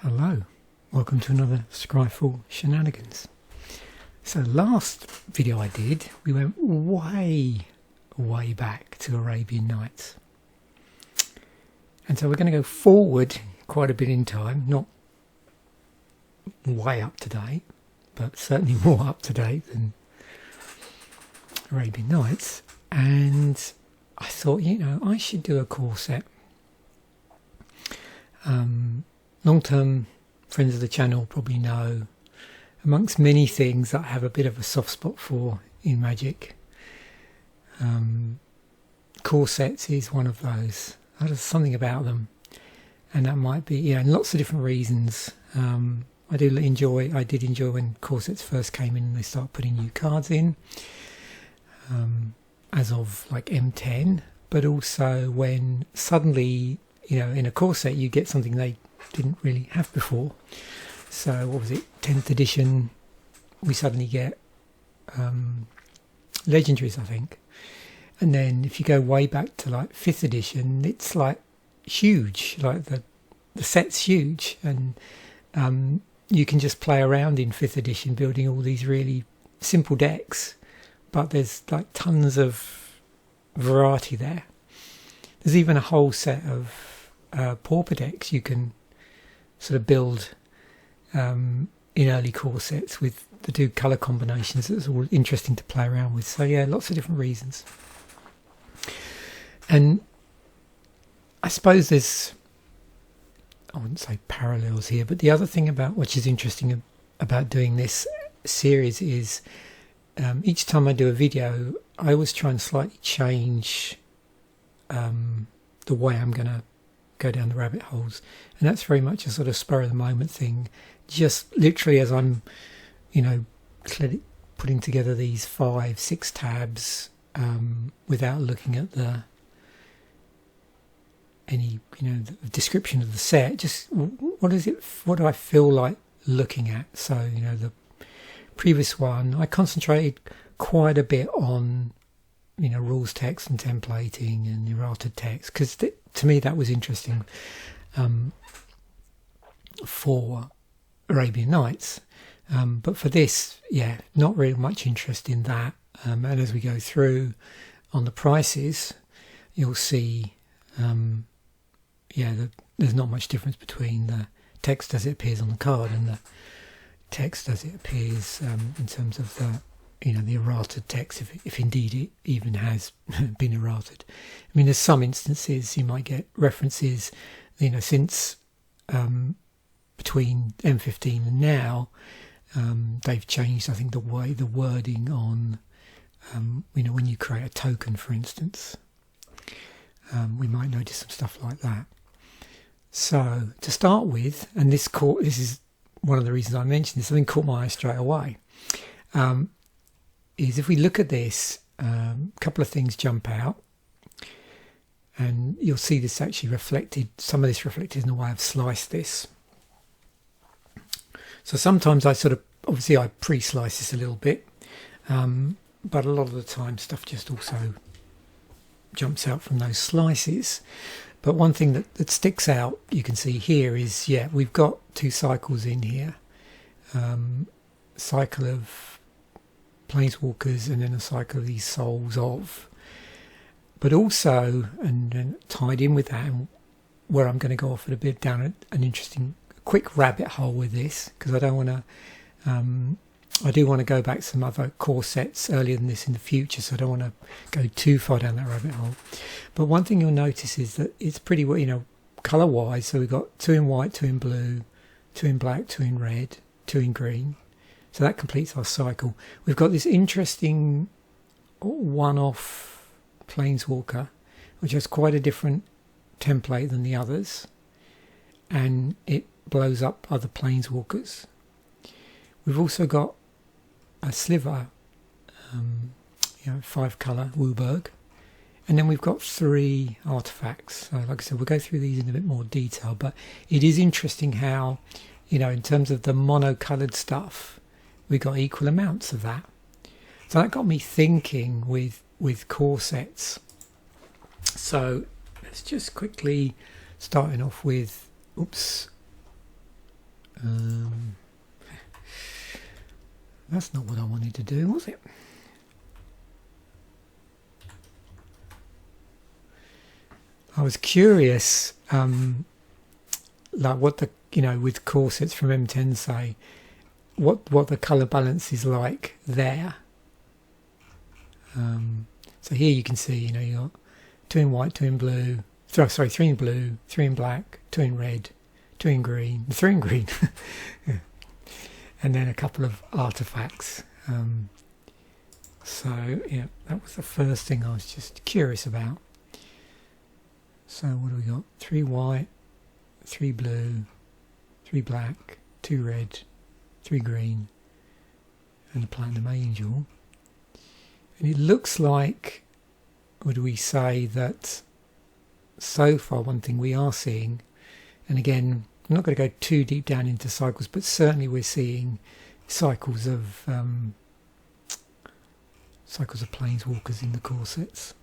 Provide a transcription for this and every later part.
Hello, welcome to another Scryfall Shenanigans. So last video I did, we went way back to Arabian Nights. And so we're going to go forward quite a bit in time, not way up to date, but certainly more up to date than Arabian Nights. And I thought, you know, I should do a core set. Long-term friends of the channel probably know, amongst many things that I have a bit of a soft spot for in Magic, core sets is one of those. There's something about them, and that might be, yeah, and lots of different reasons. I did enjoy when core sets first came in and they started putting new cards in, as of like M10, but also when suddenly, you know, in a core set you get something they didn't really have before. So what was it, 10th edition, we suddenly get legendaries, I think. And then if you go way back to like 5th edition, it's like huge, like the set's huge, and you can just play around in 5th edition building all these really simple decks, but there's like tons of variety there. There's even a whole set of pauper decks you can sort of build in early core sets with the two colour combinations. That's all interesting to play around with. So yeah, lots of different reasons. And I suppose there's, I wouldn't say parallels here, but the other thing about which is interesting about doing this series is each time I do a video, I always try and slightly change the way I'm going to go down the rabbit holes, and that's very much a sort of spur of the moment thing, just literally as I'm, you know, putting together these 5-6 tabs without looking at any, you know, the description of the set. Just what do I feel like looking at? So, you know, the previous one I concentrated quite a bit on, you know, rules text and templating and errata text, because to me that was interesting for Arabian Nights, but for this, yeah, not really much interest in that. And as we go through on the prices, you'll see there's not much difference between the text as it appears on the card and the text as it appears in terms of the, you know, the errata text, if indeed it even has been errated. I mean, there's some instances you might get references, you know, since between M15 and now, they've changed, I think, the wording on, you know, when you create a token, for instance. We might notice some stuff like that. So to start with, and this is one of the reasons I mentioned this, something caught my eye straight away. Is if we look at this, a couple of things jump out, and you'll see this actually reflected, some of this reflected in the way I've sliced this. So sometimes obviously I pre-slice this a little bit, but a lot of the time stuff just also jumps out from those slices. But one thing that sticks out, you can see here, is, yeah, we've got 2 cycles in here. Cycle of Planeswalkers and then a cycle of these Souls of. But also, and tied in with that, and where I'm going to go off a bit down an interesting quick rabbit hole with this, because I don't want to, I do want to go back to some other core sets earlier than this in the future, so I don't want to go too far down that rabbit hole. But one thing you'll notice is that it's pretty, you know, colour wise, so we've got 2 in white, 2 in blue, 2 in black, 2 in red, 2 in green. So that completes our cycle. We've got this interesting one-off Planeswalker, which has quite a different template than the others, and it blows up other Planeswalkers. We've also got a sliver, you know, 5-colour Wooburg, and then we've got 3 artifacts. So like I said, we'll go through these in a bit more detail, but it is interesting how, you know, in terms of the mono-coloured stuff, we got equal amounts of that. So that got me thinking with core sets. So let's just quickly, starting off with, oops, That's not what I wanted to do, was it? I was curious, like what the, with corsets from M10 say, what the colour balance is like there. So here you can see, you got 2 in white, 2 in blue, 3 in blue, 3 in black, 2 in red, 2 in green, 3 in green, yeah. And then a couple of artifacts. So yeah, that was the first thing I was just curious about. So what do we got? 3 white, 3 blue, 3 black, 2 red, 3 green, and a platinum angel. And it looks like, would we say that so far one thing we are seeing, and again, I'm not going to go too deep down into cycles, but certainly we're seeing cycles of planeswalkers in the corsets.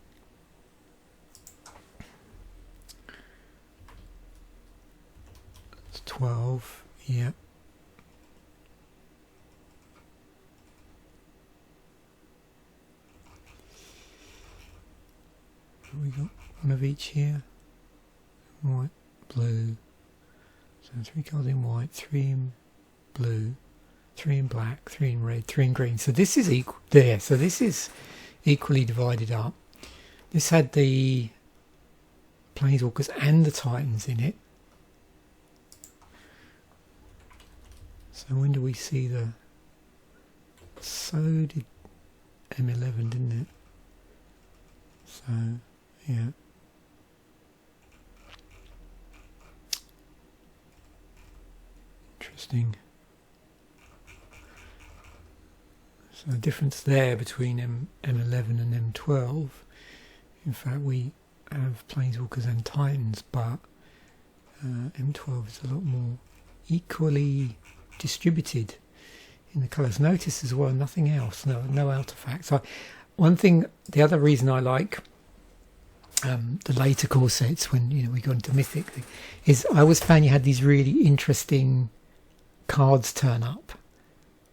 It's 12, yeah. We got one of each here, white, blue, so 3 cards in white, 3 in blue, 3 in black, 3 in red, 3 in green. So this is equal there, so this is equally divided up. This had the Planeswalkers and the Titans in it. So when do we see the... So did M11, didn't it? So... yeah. Interesting. So the difference there between M11 and M12, in fact we have Planeswalkers and Titans, but M12 is a lot more equally distributed in the colours. Notice as well, nothing else, no artifacts. One thing, the other reason I like the later corsets, when we got into Mythic, is I always found you had these really interesting cards turn up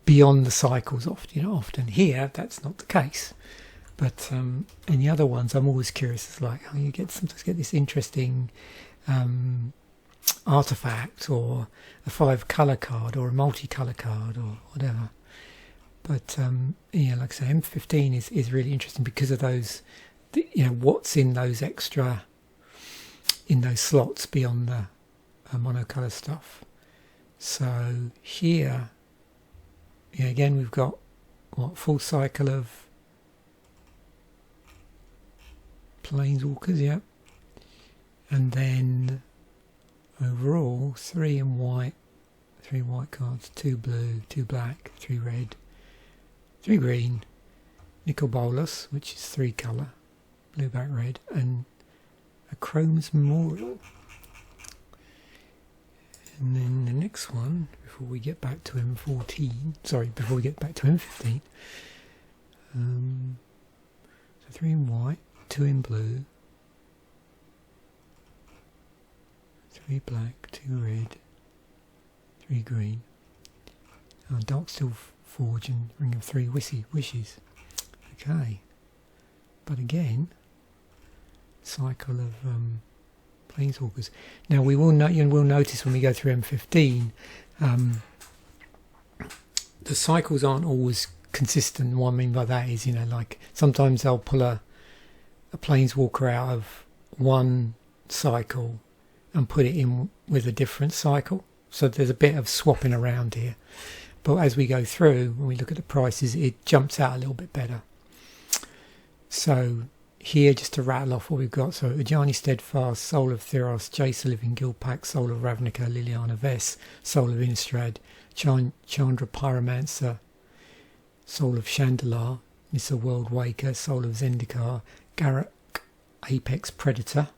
beyond the cycles. Often here that's not the case, but in the other ones I'm always curious. It's like how you sometimes get this interesting artifact, or a 5-colour card, or a multicolour card, or whatever. But yeah, like I say, M15 is really interesting because of those. What's in those extra, in those slots beyond the monocolour stuff. So here, again we've got full cycle of Planeswalkers, yeah, and then overall 3 in white, 3 white cards, 2 blue, 2 black, 3 red, 3 green, Nicol Bolas, which is 3 colour. Blue, black, red, and a Chrome's Memorial. And then the next one, before we get back to M15, before we get back to M15, so 3 in white, 2 in blue, 3 black, 2 red, 3 green, Darksteel Forge and Ring of 3 Wishes. Okay, but again, cycle of Planeswalkers. Now we will notice when we go through M15, the cycles aren't always consistent. What I mean by that is, like sometimes they'll pull a Planeswalker out of one cycle and put it in with a different cycle. So there's a bit of swapping around here. But as we go through, when we look at the prices, it jumps out a little bit better. So here, just to rattle off what we've got, so Ajani Steadfast, Soul of Theros, Jace the Living Guildpact, Soul of Ravnica, Liliana Vess, Soul of Innistrad, Chandra Pyromancer, Soul of Chandalar, Nissa World Waker, Soul of Zendikar, Garruk Apex Predator.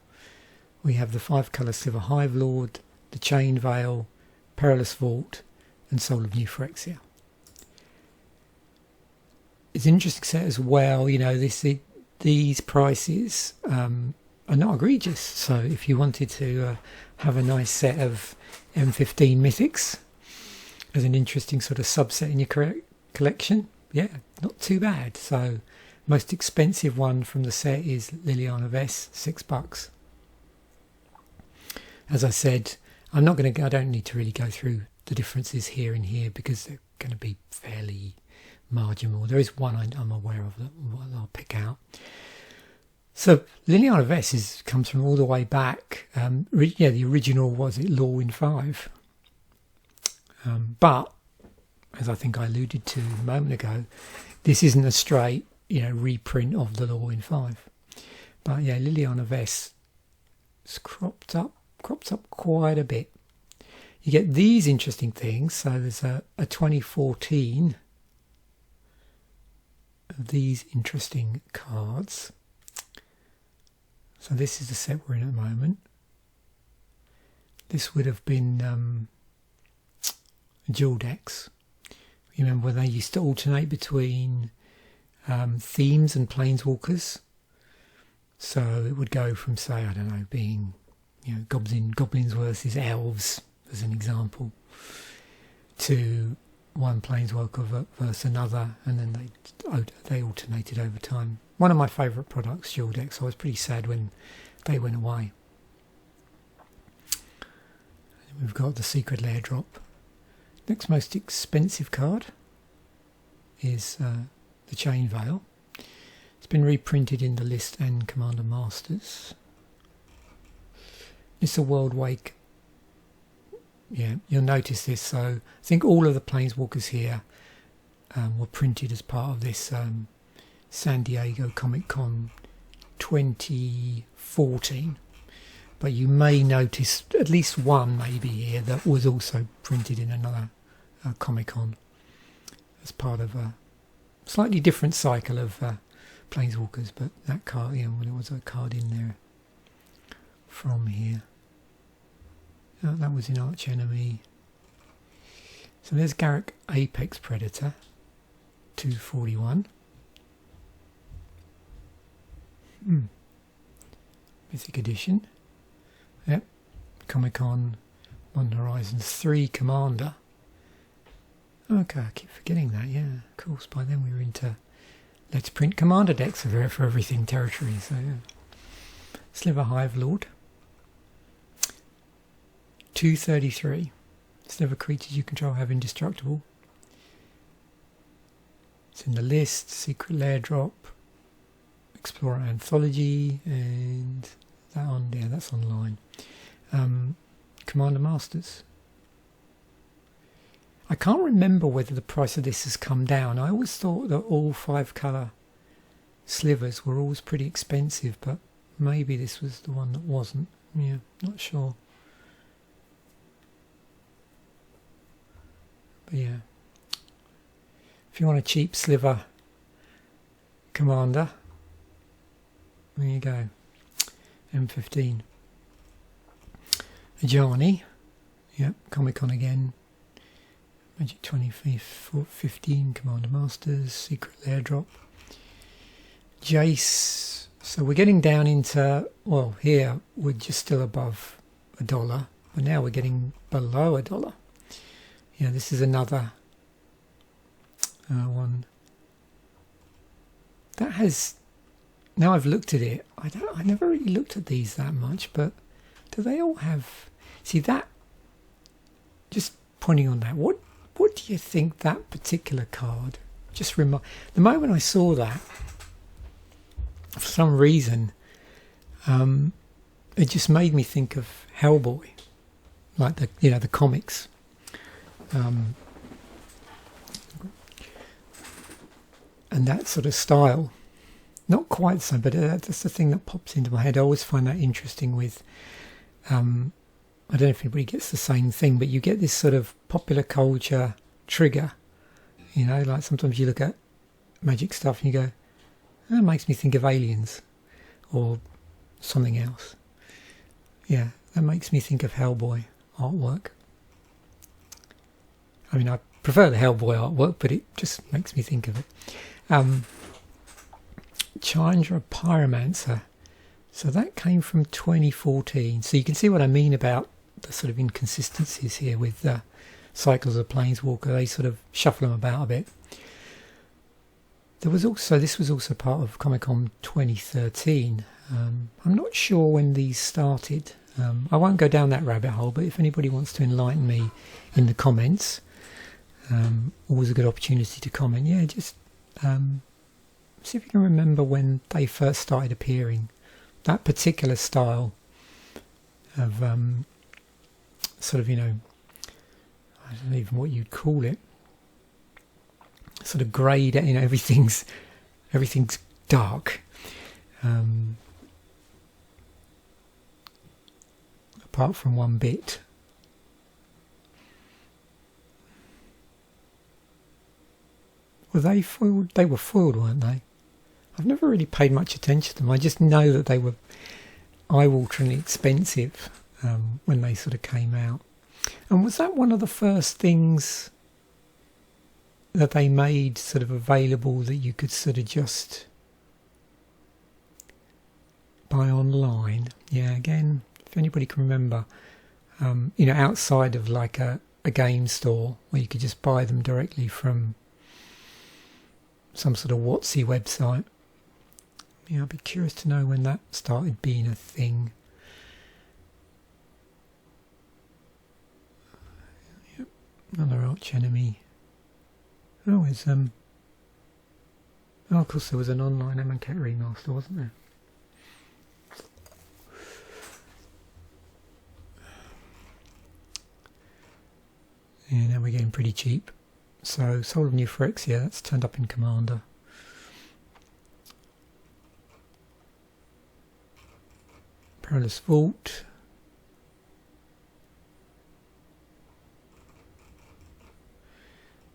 We have the 5-colour Silver Hive Lord, the Chain Veil, Perilous Vault, and Soul of New Phyrexia. It's an interesting set as well. These prices are not egregious. So if you wanted to have a nice set of M15 Mythics, as an interesting sort of subset in your collection. Yeah, not too bad. So most expensive one from the set is Liliana Vess, $6. As I said, I don't need to really go through the differences here and here because they're going to be fairly marginal. There is one I'm aware of that I'll pick out. So Liliana Vess comes from all the way back. The original was it Lorwyn 5. But as I think I alluded to a moment ago, this isn't a straight, reprint of the Lorwyn 5. But yeah, Liliana Vess has cropped up quite a bit. You get these interesting things. So there's a 2014 of these interesting cards. So this is the set we're in at the moment. This would have been dual decks. You remember when they used to alternate between themes and planeswalkers? So it would go from, say, I don't know, being goblins versus elves, as an example, to one planeswalker versus another, and then they alternated over time. One of my favourite products, dual decks. I was pretty sad when they went away. And we've got the Secret Lair drop. Next most expensive card is the Chain Veil. It's been reprinted in the list and Commander Masters. It's a World Wake. Yeah, you'll notice this. So I think all of the Planeswalkers here were printed as part of this San Diego Comic Con 2014. But you may notice at least one maybe here that was also printed in another Comic Con as part of a slightly different cycle of Planeswalkers. But that card, there was a card in there from here. That was in Arch Enemy. So there's Garruk Apex Predator, 241. Mythic Edition. Yep. Comic Con, Modern Horizons 3 Commander. Okay, I keep forgetting that, yeah. Of course, by then we were into Let's Print Commander decks for everything territory, so yeah. Sliver Hive Lord. 233. Sliver creatures you control have indestructible. It's in the list. Secret Lair drop. Explorer Anthology, and that's online. Commander Masters. I can't remember whether the price of this has come down. I always thought that all 5-colour slivers were always pretty expensive, but maybe this was the one that wasn't. Yeah, not sure. But yeah, if you want a cheap sliver commander, there you go. M15. Ajani. Yep, Comic Con again. Magic 2015 Commander Masters. Secret Lair drop. Jace. So we're getting down into, well, here we're just still above $1, but now we're getting below $1. Yeah, this is another one that has. Now I've looked at it. I never really looked at these that much, but do they all have? See that? Just pointing on that. What do you think that particular card? Just the moment I saw that, for some reason, it just made me think of Hellboy, like the comics. And that sort of style, not quite the same, but that's the thing that pops into my head. I always find that interesting with, I don't know if anybody gets the same thing, but you get this sort of popular culture trigger, like sometimes you look at magic stuff and you go, that makes me think of Aliens or something else. Yeah, that makes me think of Hellboy artwork. I mean, I prefer the Hellboy artwork, but it just makes me think of it. Chandra Pyromancer. So that came from 2014. So you can see what I mean about the sort of inconsistencies here with cycles of Planeswalker, they sort of shuffle them about a bit. There was also, this was also part of Comic-Con 2013. I'm not sure when these started. I won't go down that rabbit hole, but if anybody wants to enlighten me in the comments, always a good opportunity to comment. Yeah, just see if you can remember when they first started appearing. That particular style of sort of, you know, I don't know even what you'd call it. Sort of greyed, you know, everything's dark. Apart from one bit. Were they foiled? They were foiled, weren't they? I've never really paid much attention to them. I just know that they were eye-wateringly expensive when they sort of came out. And was that one of the first things that they made sort of available that you could sort of just buy online? Yeah, again, if anybody can remember, you know, outside of like a game store where you could just buy them directly from some sort of WotC website. Yeah, I'd be curious to know when that started being a thing. Yep, another arch enemy. Oh, it's oh, of course there was an online Amonkhet remaster, wasn't there? Yeah, now we're getting pretty cheap. So, Soul of New Phyrexia, that's turned up in Commander. Perilous Vault.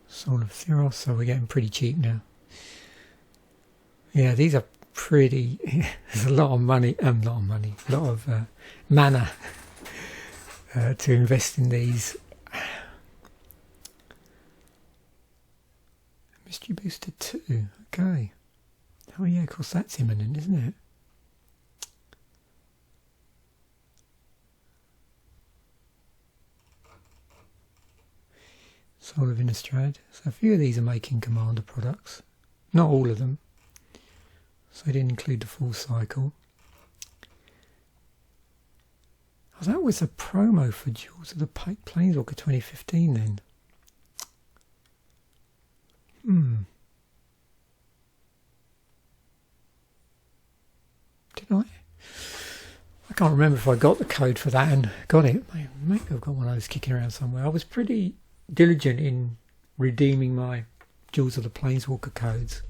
Soul of Theros, so we're getting pretty cheap now. Yeah, these are pretty... there's a lot of money, a lot of mana to invest in these. Mystery Booster 2, okay. Oh yeah, of course that's imminent, isn't it? Soul of Innistrad. So a few of these are making Commander products. Not all of them. So I didn't include the full cycle. Oh, that was a promo for Jewels of the Planeswalker 2015 then. Did I? I can't remember if I got the code for that and got it. Maybe I've got one of those kicking around somewhere. I was pretty diligent in redeeming my Jewels of the Planeswalker codes.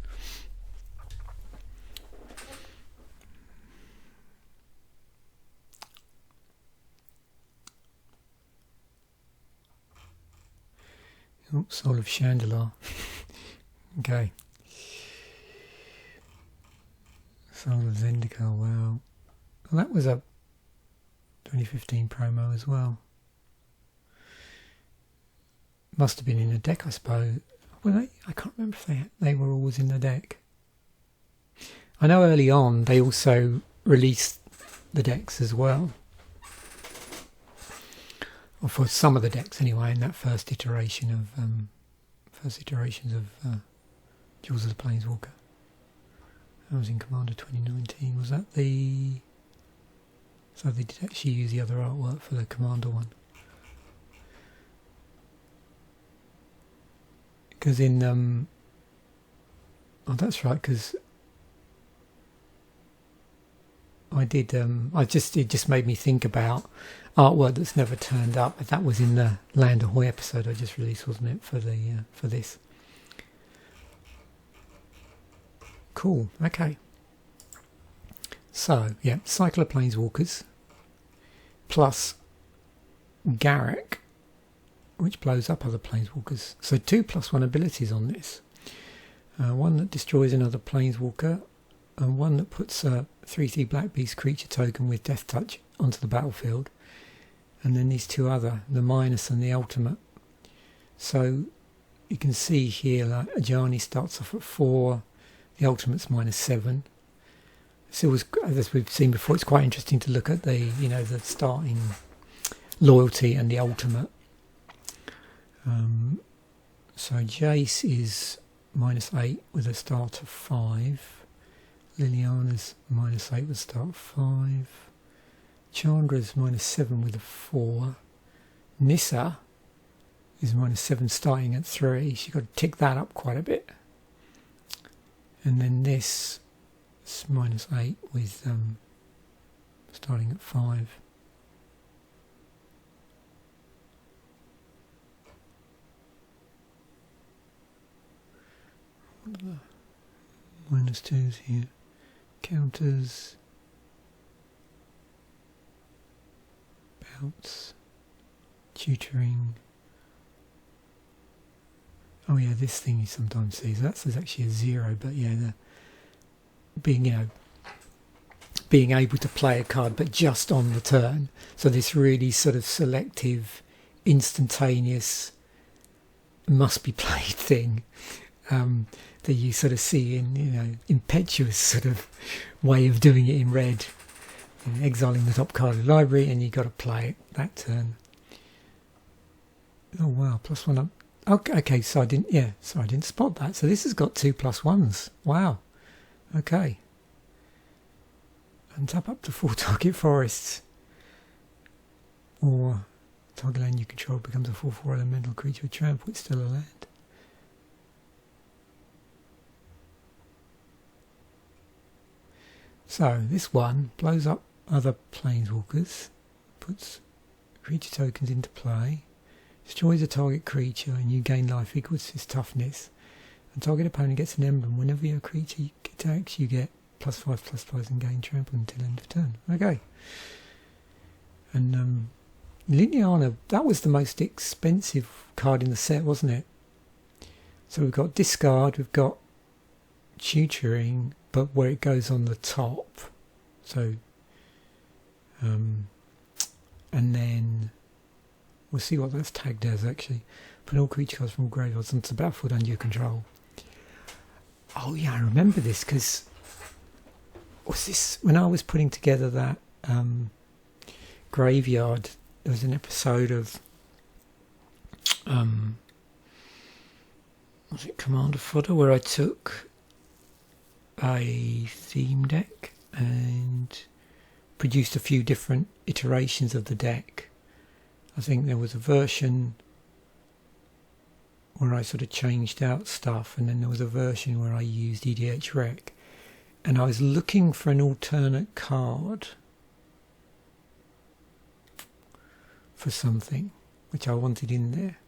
Oh, Soul of Chandelier. Okay. Soul of Zendikar, wow. Well, that was a 2015 promo as well. Must have been in a deck, I suppose. Well, I can't remember if they were always in the deck. I know early on they also released the decks as well. Or for some of the decks anyway, in that first iteration of iterations of Jewels of the Planeswalker. That was in Commander 2019. Was that the... So they did actually use the other artwork for the Commander one. Because in... oh, that's right, because... I did... it just made me think about artwork that's never turned up. That was in the Land Ahoy episode I just released, wasn't it, for the for this. Cool, okay. So, yeah, Cycle of Planeswalkers plus Garruk, which blows up other Planeswalkers. So 2+1 abilities on this. One that destroys another Planeswalker, and one that puts a 3/3 Black Beast creature token with Death Touch onto the battlefield. And then these two other, the minus and the ultimate. So you can see here, like Ajani starts off at 4, the ultimate's -7. So it was, as we've seen before, it's quite interesting to look at the, you know, the starting loyalty and the ultimate. So Jace is -8 with a start of 5. Liliana's -8 with a start of 5. Chandra's -7 with a 4. Nissa is -7 starting at 3. She's got to tick that up quite a bit. And then this is -8 with starting at 5. What are the -2s here? Counters. Bounce. Tutoring. Oh yeah, this thing you sometimes see. So that's actually a 0, but yeah, the being, you know, being able to play a card but just on the turn. So this really sort of selective, instantaneous, must be played thing that you sort of see in, you know, impetuous sort of way of doing it in red. You know, exiling the top card of the library and you got to play it that turn. Oh wow, +1 up. Okay, so I didn't spot that. So this has got 2 +1s. Wow. Okay. And tap up to 4 target forests. Or target land you control becomes a 4/4 elemental creature with trample. It's still a land. So this one blows up other planeswalkers, puts creature tokens into play, destroys a target creature, and you gain life equals to its toughness. And target opponent gets an emblem. Whenever your creature attacks, you get +5/+5 and gain trample until end of turn. Okay. And Liliana, that was the most expensive card in the set, wasn't it? So we've got discard, we've got tutoring, but where it goes on the top. So, and then we'll see what that's tagged as actually. Put all creature cards from all graveyards onto the battlefield under your control. Oh yeah, I remember this because was this when I was putting together that graveyard? There was an episode of was it Commander Fodder where I took a theme deck and produced a few different iterations of the deck. I think there was a version where I sort of changed out stuff, and then there was a version where I used EDHRec, and I was looking for an alternate card for something which I wanted in there,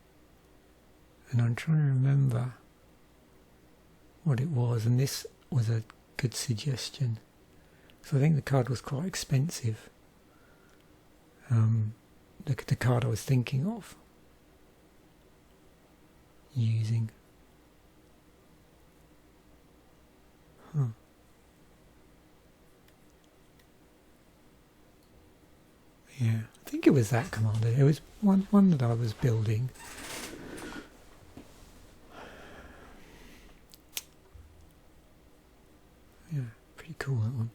and I'm trying to remember what it was, and this was a good suggestion. So I think the card was quite expensive. The card I was thinking of using. Huh. Yeah, I think it was that commander. It was one that I was building. Yeah, pretty cool that one.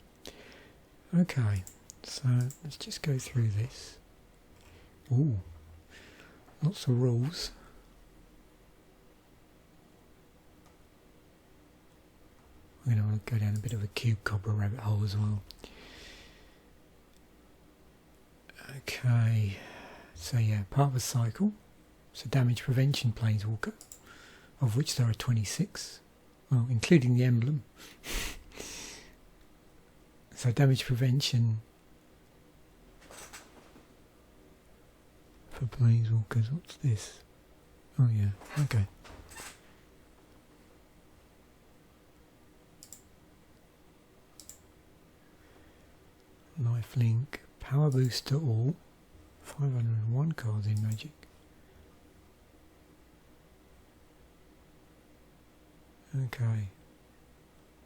Okay, so let's just go through this. Ooh, lots of rules. I'm going to go down a bit of a cube Cobra rabbit hole as well. Okay, so yeah, part of a cycle. So damage prevention planeswalker, of which there are 26, well, including the emblem. So damage prevention for planeswalkers. What's this? Oh yeah, okay. Lifelink, power boost to all, 501 cards in Magic. Okay,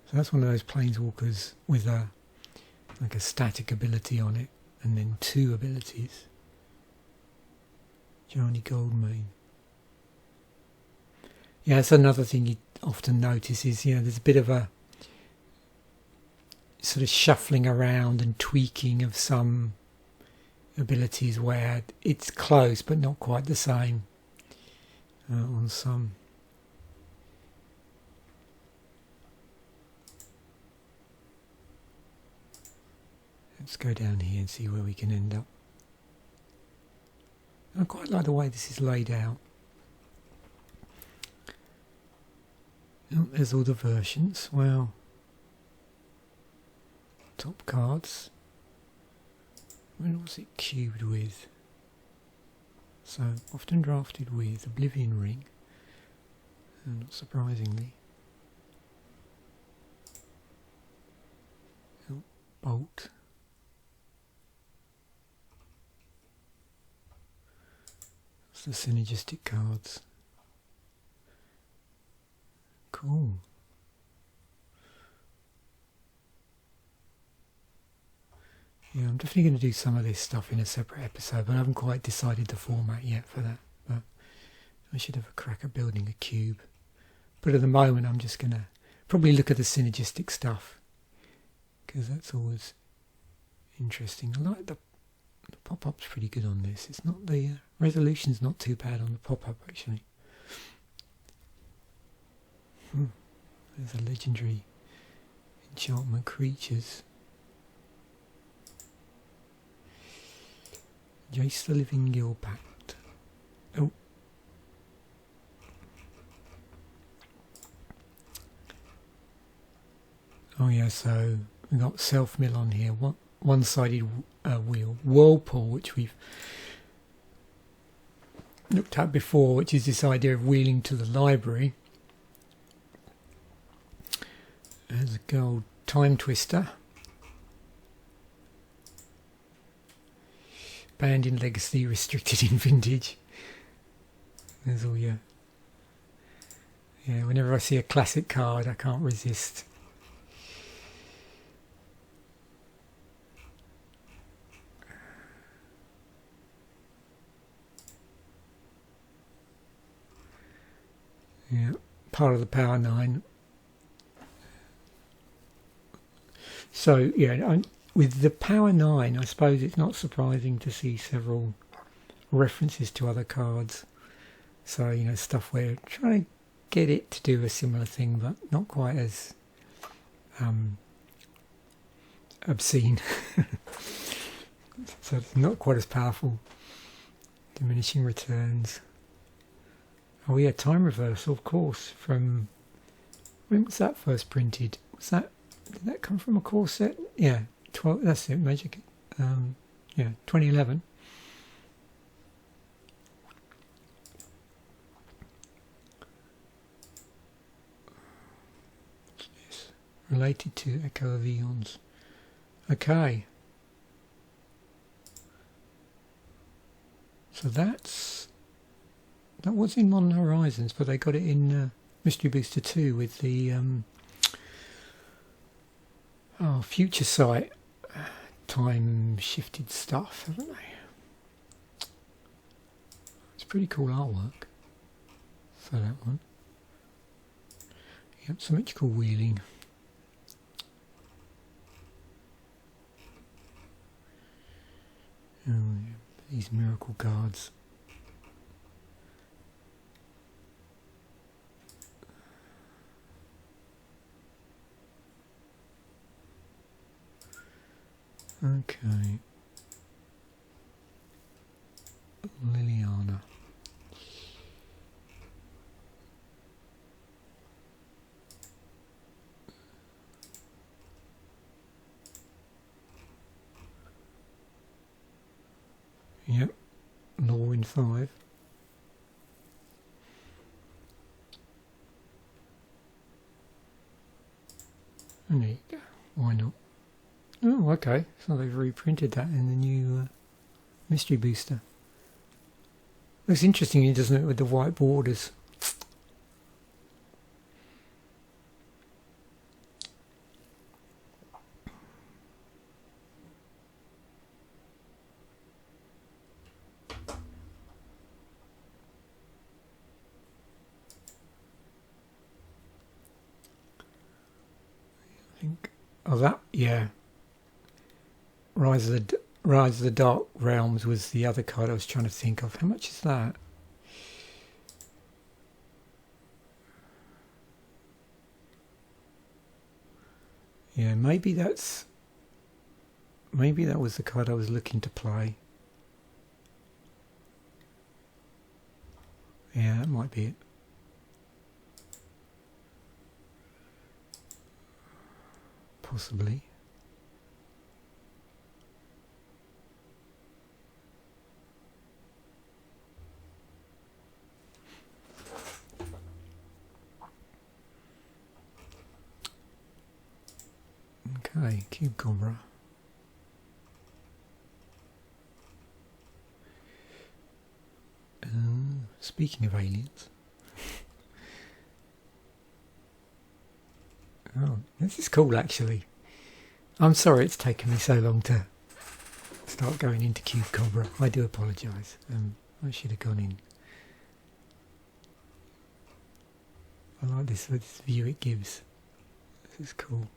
so that's one of those planeswalkers with a like a static ability on it, and then 2 abilities. Johnny Goldmane. Yeah, that's another thing you often notice is, you know, there's a bit of a sort of shuffling around and tweaking of some abilities where it's close but not quite the same. on some. Let's go down here and see where we can end up. I quite like the way this is laid out. Oh, there's all the versions. Well, top cards. When was it cubed with? So, often drafted with Oblivion Ring. And not surprisingly. Oh, Bolt. The synergistic cards. Cool. Yeah, I'm definitely going to do some of this stuff in a separate episode, but I haven't quite decided the format yet for that. But I should have a crack at building a cube. But at the moment I'm just going to probably look at the synergistic stuff, because that's always interesting. I like the pop-up's pretty good on this. It's not the resolution's not too bad on the pop-up actually. There's a legendary enchantment creatures. Jace the Living Guild Pact. Oh. Oh yeah, so we've got self-mill on here. One-sided wheel. Whirlpool, which we've looked at before, which is this idea of wheeling to the library. There's a gold time twister. Banned in Legacy, restricted in Vintage. There's all your... Yeah, whenever I see a classic card, I can't resist. Yeah, part of the Power 9. So, yeah, with the Power 9, I suppose it's not surprising to see several references to other cards. So, you know, stuff where trying to get it to do a similar thing, but not quite as obscene. So it's not quite as powerful. Diminishing returns. Oh yeah, time reversal, of course. From when was that first printed? Did that come from a core set? Yeah, 12. That's it. Magic. Yeah, 2011. What's this? Related to Echo of Eons. Okay. So that was in Modern Horizons, but they got it in Mystery Booster 2 with the Future Sight time shifted stuff, haven't they? It's pretty cool artwork for that one. Yep, symmetrical wheeling. Oh, yeah, these miracle cards. Okay. Liliana. Yep. Law in 5. And there you go. Why not? Oh, okay. So they've reprinted that in the new Mystery Booster. Looks interesting, doesn't it, with the white borders? I think. Oh, that, yeah. Rise of the Dark Realms was the other card I was trying to think of. How much is that? Yeah, maybe that was the card I was looking to play. Yeah, that might be it. Possibly. Okay, Cube Cobra. Speaking of aliens. Oh, this is cool actually. I'm sorry it's taken me so long to start going into Cube Cobra. I do apologise. I should have gone in. I like this view it gives. This is cool.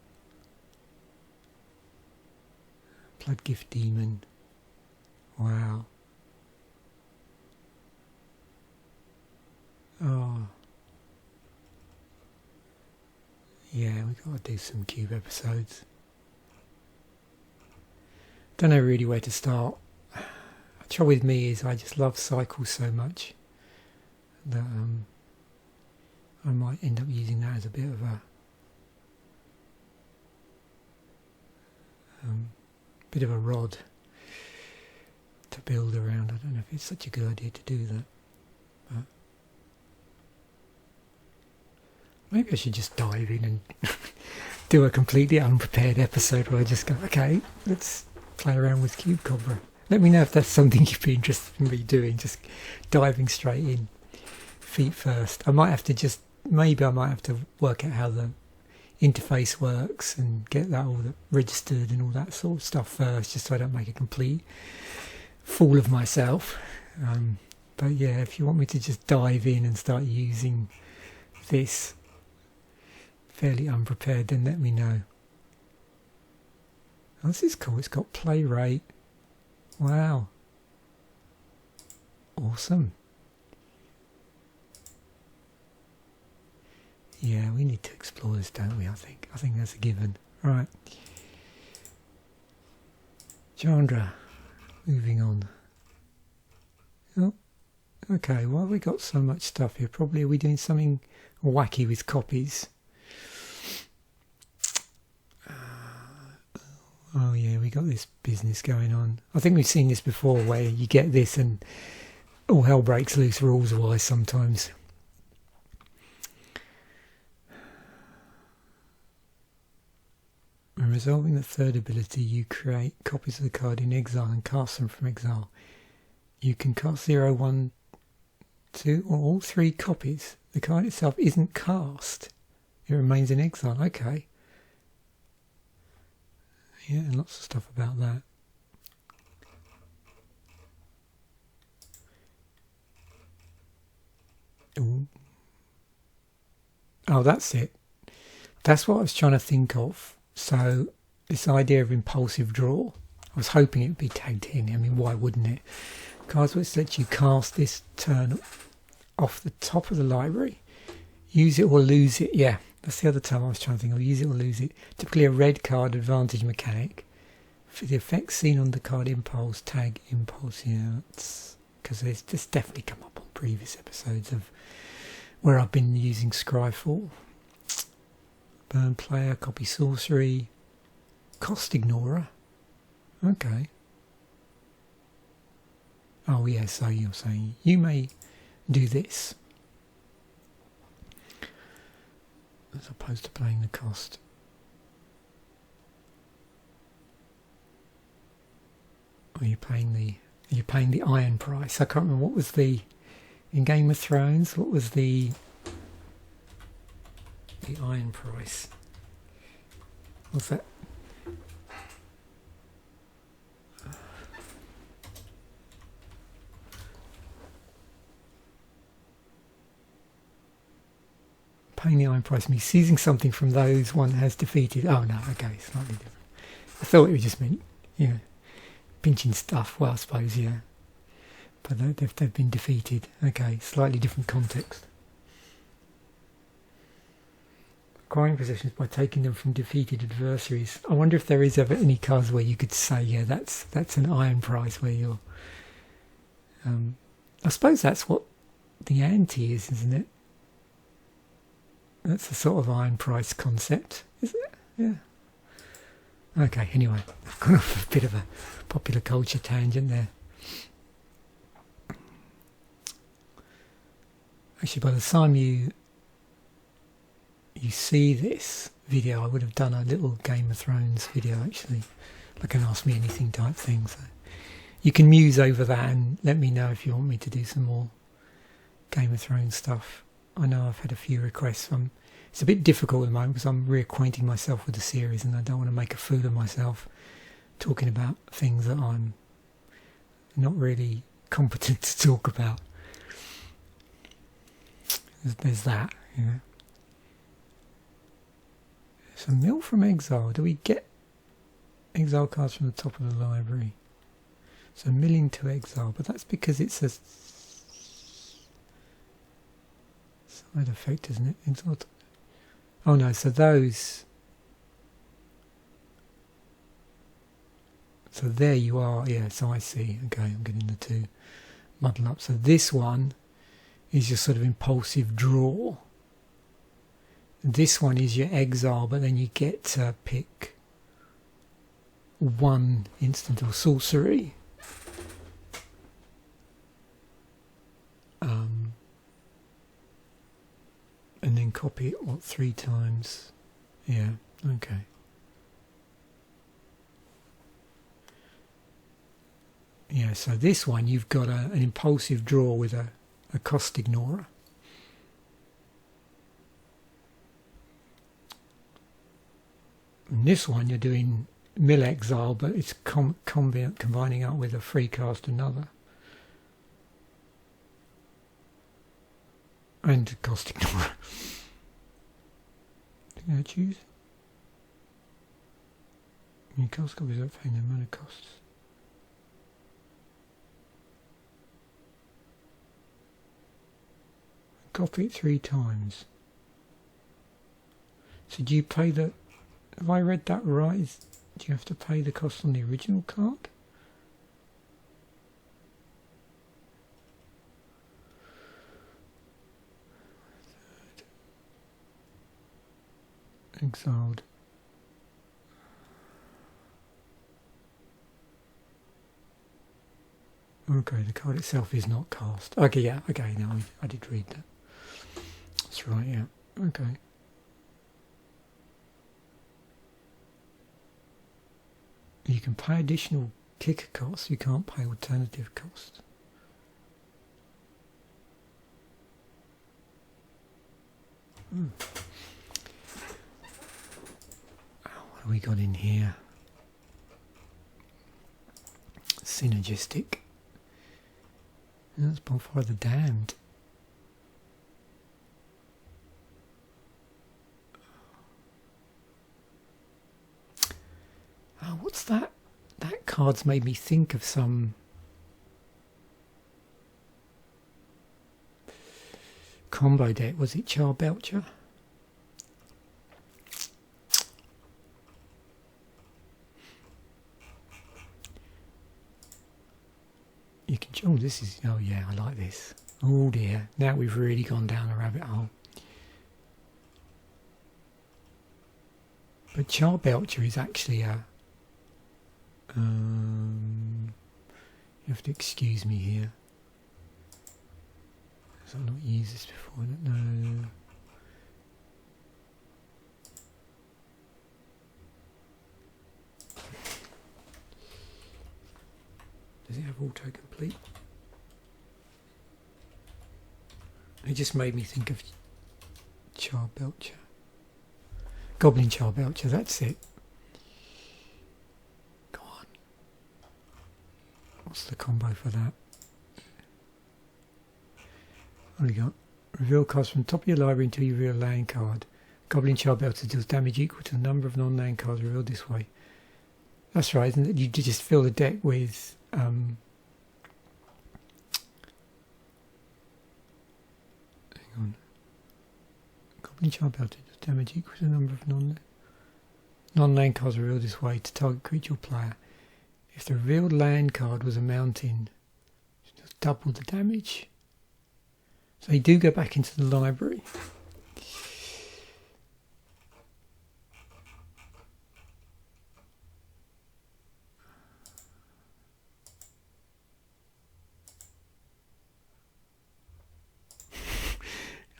Blood Gift Demon. Wow. Oh. Yeah, we got to do some Cube episodes. Don't know really where to start. The trouble with me is I just love cycles so much that I might end up using that as a bit of a rod to build around. I don't know if it's such a good idea to do that, but maybe I should just dive in and do a completely unprepared episode where I just go, okay, let's play around with Cube Cobra. Let me know if that's something you'd be interested in me doing, just diving straight in, feet first. I might have to work out how the interface works and get that all registered and all that sort of stuff first, just so I don't make a complete fool of myself. But yeah, if you want me to just dive in and start using this fairly unprepared, then let me know. Oh, this is cool. It's got play rate. Wow. Awesome. Yeah, we need to explore this, don't we? I think that's a given. Right. Chandra. Moving on. Oh, okay. Why have we got so much stuff here? Probably are we doing something wacky with copies? Oh yeah, we got this business going on. I think we've seen this before, where you get this and all hell breaks loose rules-wise sometimes. When resolving the third ability, you create copies of the card in exile and cast them from exile. You can cast 0, 1, 2 or all 3 copies. The card itself isn't cast. It remains in exile. Okay. Yeah, and lots of stuff about that. Ooh. Oh, that's it. That's what I was trying to think of. So, this idea of impulsive draw, I was hoping it would be tagged in. I mean, why wouldn't it? Cards which let you cast this turn off the top of the library. Use it or lose it. Yeah, that's the other time I was trying to think of. Use it or lose it. Typically a red card advantage mechanic. For the effects seen on the card impulse, tag impulse. Yeah, because this definitely come up on previous episodes of where I've been using Scryfall. Burn player, copy sorcery, cost ignorer. Okay. Oh yeah, so you're saying you may do this as opposed to playing the cost. Are you paying the iron price? I can't remember what was in Game of Thrones. What was the iron price? What's that? Paying the iron price means seizing something from those one has defeated. Oh no, okay, slightly different. I thought it just meant, pinching stuff. Well, I suppose, yeah. But they've been defeated. Okay, slightly different context. acquiring possessions by taking them from defeated adversaries. I wonder if there is ever any cards where you could say, yeah, that's an iron prize where you're... I suppose that's what the anti is, isn't it? That's a sort of iron price concept, is it? Yeah. Okay, anyway, I've gone off a bit of a popular culture tangent there. Actually, by the time you see this video, I would have done a little Game of Thrones video, actually, like an Ask Me Anything type thing. So you can muse over that and let me know if you want me to do some more Game of Thrones stuff. I know I've had a few requests. It's a bit difficult at the moment because I'm reacquainting myself with the series and I don't want to make a fool of myself talking about things that I'm not really competent to talk about. There's that, you know. So Mill from Exile. Do we get exile cards from the top of the library? So milling to exile, but that's because it's a side effect, isn't it? Exile. Oh no, so those... So there you are, yeah, so I see. Okay, I'm getting the two muddled up. So this one is your sort of impulsive draw. This one is your exile, but then you get to pick one instant or sorcery. And then copy it, what, 3 times? Yeah, okay. Yeah, so this one you've got an impulsive draw with a cost ignorer. And this one you're doing mill exile, but it's combining up with a free cast another. And cost ignorer. Can I choose? You cast copies without paying the mana costs. Copy it 3 times. So do you pay the... Have I read that right? Do you have to pay the cost on the original card? Exiled. Okay, the card itself is not cast. Okay, yeah, okay, no, I did read that. That's right, yeah. Okay. You can pay additional kicker costs, you can't pay alternative costs. What have we got in here? Synergistic. That's Bonfire of the Damned. Oh, what's that? That card's made me think of some combo deck. Was it Charbelcher? You can... Oh, this is... Oh, yeah, I like this. Oh, dear. Now we've really gone down a rabbit hole. But Charbelcher is actually a... you have to excuse me here. Because I've not used this before. No. Does it have autocomplete? It just made me think of Charbelcher. Goblin Charbelcher, that's it. Go on. What's the combo for that? What do we got? Reveal cards from the top of your library until you reveal a land card. Goblin Charbelcher deals damage equal to the number of non-land cards revealed this way. That's right, isn't it? You just fill the deck with... hang on. When child belted, damage equals the number of non-land cards revealed this way to target creature or player. If the revealed land card was a mountain, just double the damage. So you do go back into the library.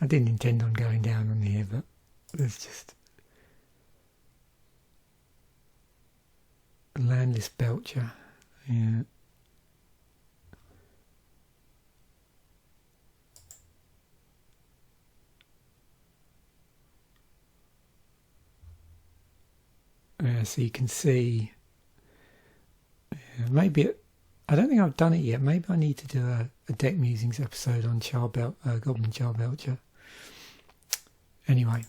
I didn't intend on going down on here, but there's just a landless belcher. Yeah. So you can see, maybe I don't think I've done it yet. Maybe I need to do a deck musings episode on Goblin Child Belcher. Anyway,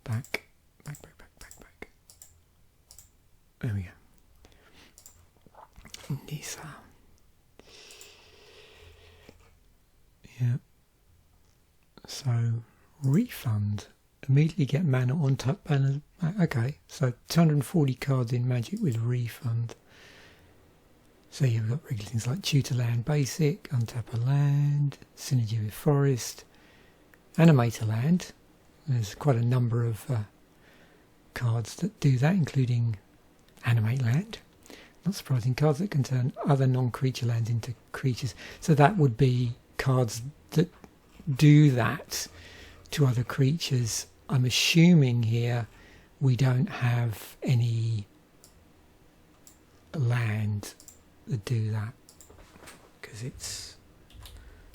back. There we go. Nisa. Yeah. So refund. Immediately get mana on top banner. Okay, so 240 cards in Magic with refund. So you've got regular things like Tutor Land Basic, Untap a Land, Synergy with Forest, Animate a Land. There's quite a number of cards that do that, including Animate Land. Not surprising, cards that can turn other non-creature lands into creatures. So that would be cards that do that to other creatures. I'm assuming here we don't have any land that do that, because it's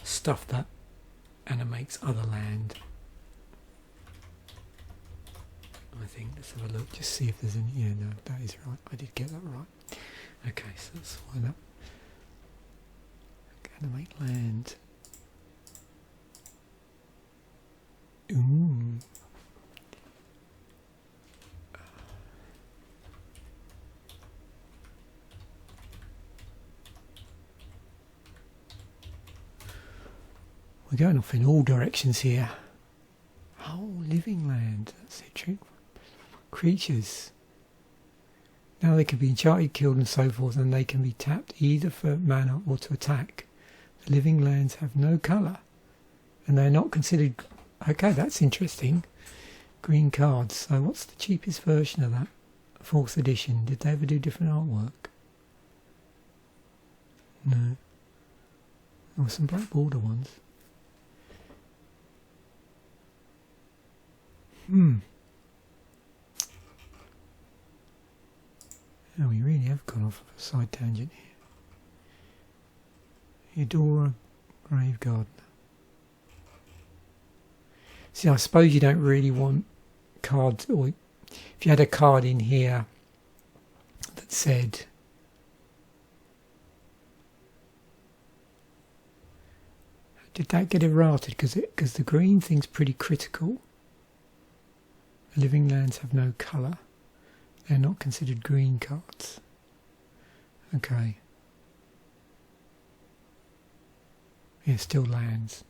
stuff that animates other land. I think, let's have a look, just see if there's any. Yeah, no, that is right, I did get that right. Okay, so let's find that. Animate land. Ooh. We're going off in all directions here. Oh, living land. That's it. Trick. Creatures. Now they can be enchanted, killed and so forth, and they can be tapped either for mana or to attack. The living lands have no colour, and they're not considered... Okay, that's interesting. Green cards. So what's the cheapest version of that? 4th edition. Did they ever do different artwork? No. There were some black border ones. Oh, we really have gone off of a side tangent here. Eudora Grave Gardener. See, I suppose you don't really want cards, or if you had a card in here that said did that get errated? Because the green thing's pretty critical. Living lands have no colour. They're not considered green cards. Okay. Yeah, still lands.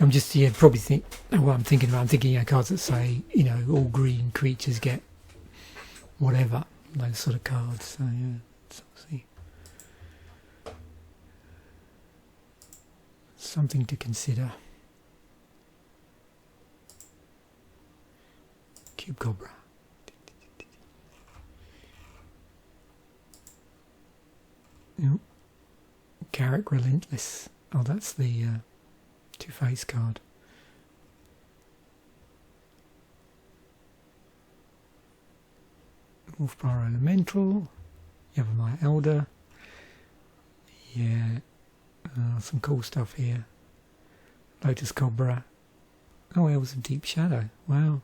I'm just, probably think, what I'm thinking about, I'm thinking, cards that say, all green creatures get whatever, those sort of cards. So, yeah, let's see. Something to consider. Cube Cobra. Carrick Relentless. Oh, that's the two-face card. Wolfbar Elemental. Yavimaya Elder. Yeah. Some cool stuff here. Lotus Cobra. Oh, Elves of Deep Shadow. Wow.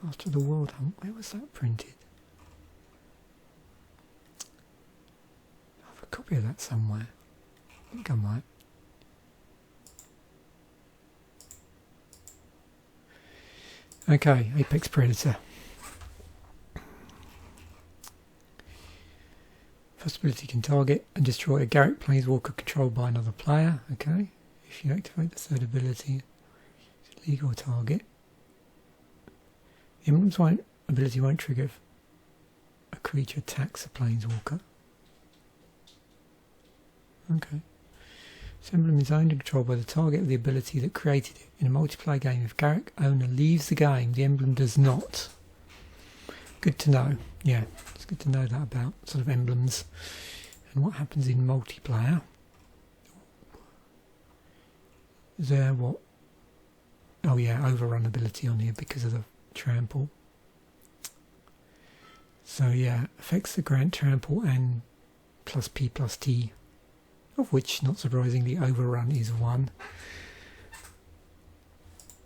Master of the World Hunt. Where was that printed? I have a copy of that somewhere. I think I might. Okay, Apex Predator. First ability can target and destroy a Garruk Planeswalker controlled by another player. Okay. If you activate the third ability, it's legal target. The emblem's ability won't trigger if a creature attacks a Planeswalker. Okay. This emblem is owned and controlled by the target of the ability that created it. In a multiplayer game, if Garruk owner leaves the game, the emblem does not. Good to know. Yeah, it's good to know that about sort of emblems and what happens in multiplayer. Is there what? Oh yeah, overrun ability on here because of the trample. So yeah, affects the grant trample and plus P plus T, of which, not surprisingly, overrun is one.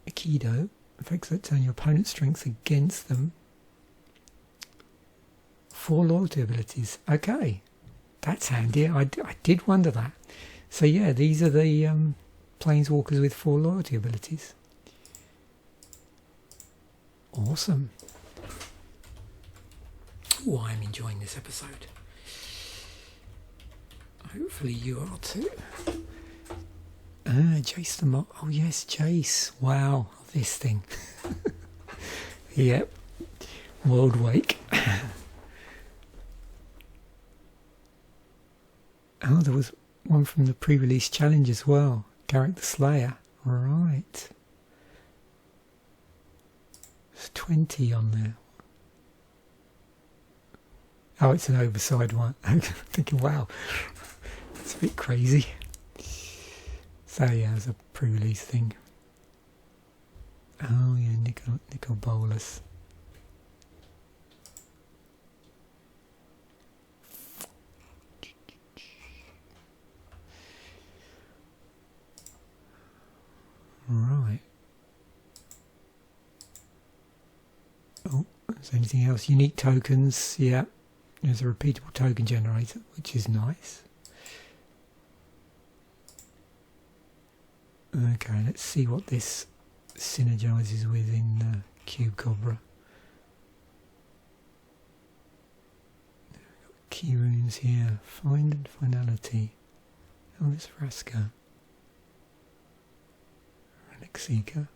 Aikido affects that turn your opponent's strength against them. 4 loyalty abilities. Okay, that's handy. I did wonder that. So yeah, these are the Planeswalkers with 4 loyalty abilities. Awesome. Oh, I'm enjoying this episode. Hopefully you are too. Jace the Mock. Oh yes, Jace. Wow, this thing. Yep. World Wake. Oh, there was one from the pre-release challenge as well. Garruk the Slayer. Right. There's 20 on there. Oh, it's an oversized one. I'm thinking, wow, that's a bit crazy. So yeah, it's a pre-release thing. Oh yeah, Nicol Bolas. Right. Oh, is there anything else? Unique tokens, yeah. There's a repeatable token generator, which is nice. Okay, let's see what this synergizes with in Cube Cobra. Key runes here. Find and finality. Oh, this Vraska. Relic Seeker.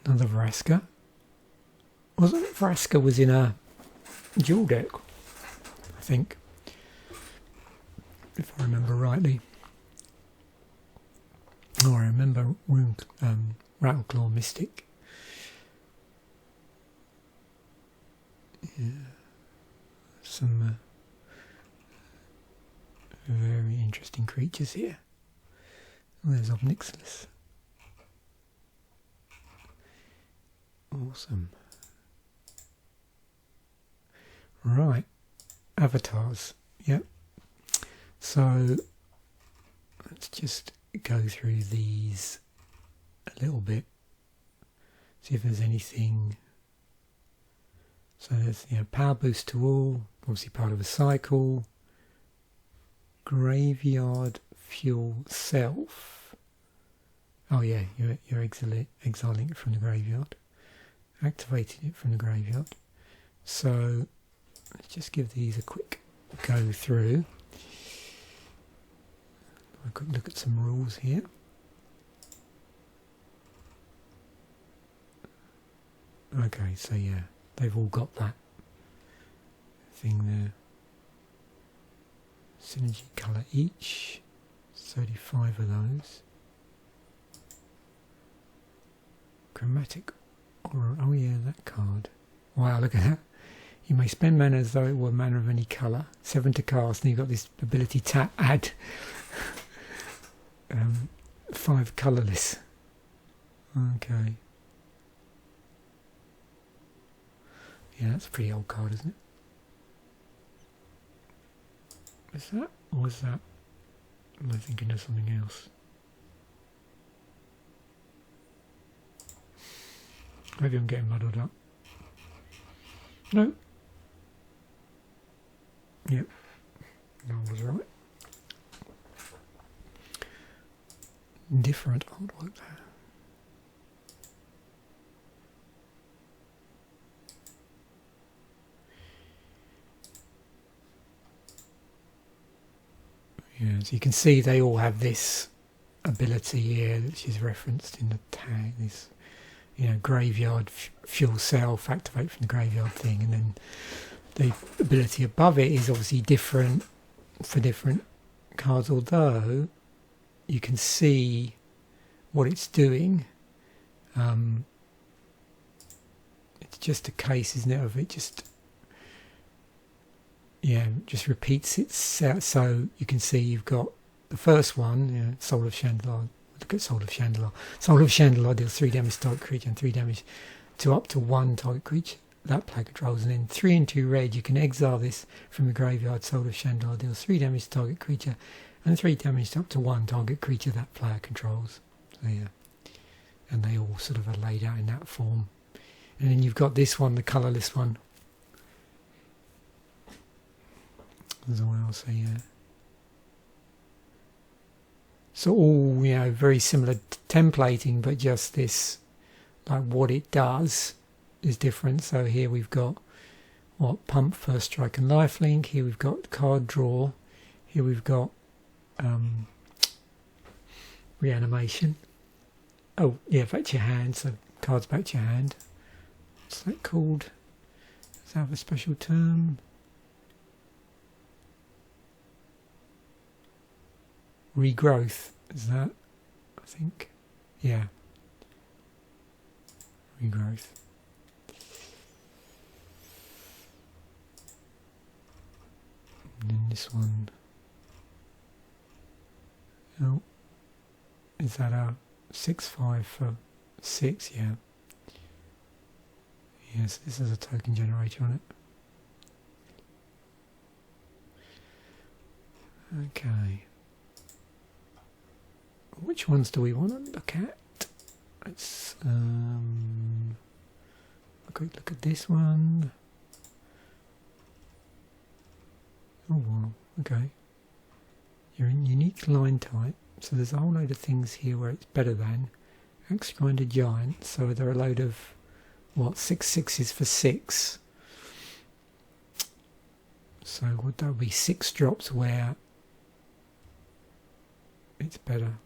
Another Vraska. Wasn't it Vraska was in a dual deck, I think, if I remember rightly. Oh, I remember Rattleclaw Mystic. Yeah. Some very interesting creatures here. Oh, there's Obnixilus. Awesome. Right, avatars. Yep. So let's just go through these a little bit. See if there's anything. So there's, power boost to all, obviously part of a cycle. Graveyard fuel self. Oh yeah, you're exiling it from the graveyard. Activating it from the graveyard. So let's just give these a quick go through. A quick look at some rules here. Okay, so yeah, they've all got that thing there. Synergy colour each. 35 of those. Chromatic aura. Oh yeah, that card. Wow, look at that. You may spend mana as though it were mana of any colour. 7 to cast, and you've got this ability to add 5 colourless. Okay. Yeah, that's a pretty old card, isn't it? Is that? Or is that? Am I thinking of something else? Maybe I'm getting muddled up. No. Yep. No, I was right. Different artwork there. Yeah, so you can see they all have this ability here, which is referenced in the tag. This, graveyard fuel self, activate from the graveyard thing, and then the ability above it is obviously different for different cards. Although you can see what it's doing. It's just a case, isn't it, of it just repeats itself. So you can see you've got the first one, Soul of Chandelier. Look at Soul of Chandelier. Soul of Chandelier deals 3 damage to target creature and 3 damage to up to 1 target creature that player controls. And then 3 and 2 red, you can exile this from the graveyard. Soul of Chandelier deals 3 damage to target creature and 3 damage to up to 1 target creature that player controls. So yeah, and they all sort of are laid out in that form. And then you've got this one, the colourless one, as well. So yeah, so all very similar templating, but just this, like what it does is different. So here we've got pump, first strike and lifelink. Here we've got card draw. Here we've got reanimation. Oh yeah, back to your hand. So cards back to your hand. What's that called? Does that have a special term? Regrowth, is that? I think. Yeah. Regrowth. And then this one. Oh. Is that a 6/5 for 6? Yeah. Yes, this is a token generator on it. Okay. Which ones do we want to look at? Let's a quick look at this one. Oh wow, okay. You're in unique line type, so there's a whole load of things here where it's better than. Axe Grinder Giant, so there are a load of 6 6s for 6. So would that be 6 drops where it's better?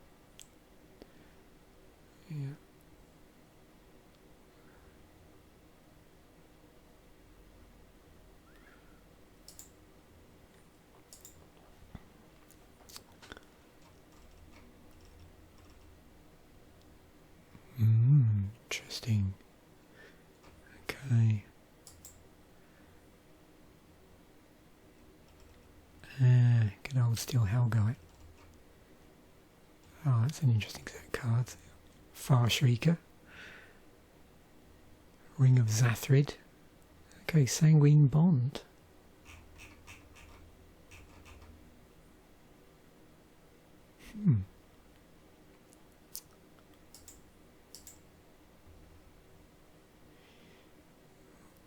Yeah. Interesting. Okay. Good old Steel Hellguy. Oh, that's an interesting set of cards. Far Shrieker. Ring of Zathrid. Okay, Sanguine Bond.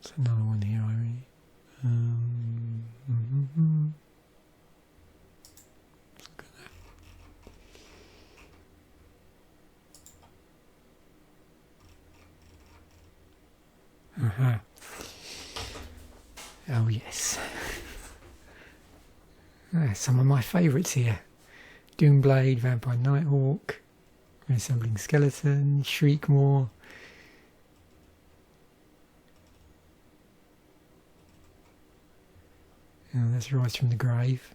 There's another one here, Irene. Let's look at that. Oh yes. Some of my favourites here. Doomblade, Vampire Nighthawk, Reassembling Skeleton, Shriekmaw. Oh, that's Rise from the Grave.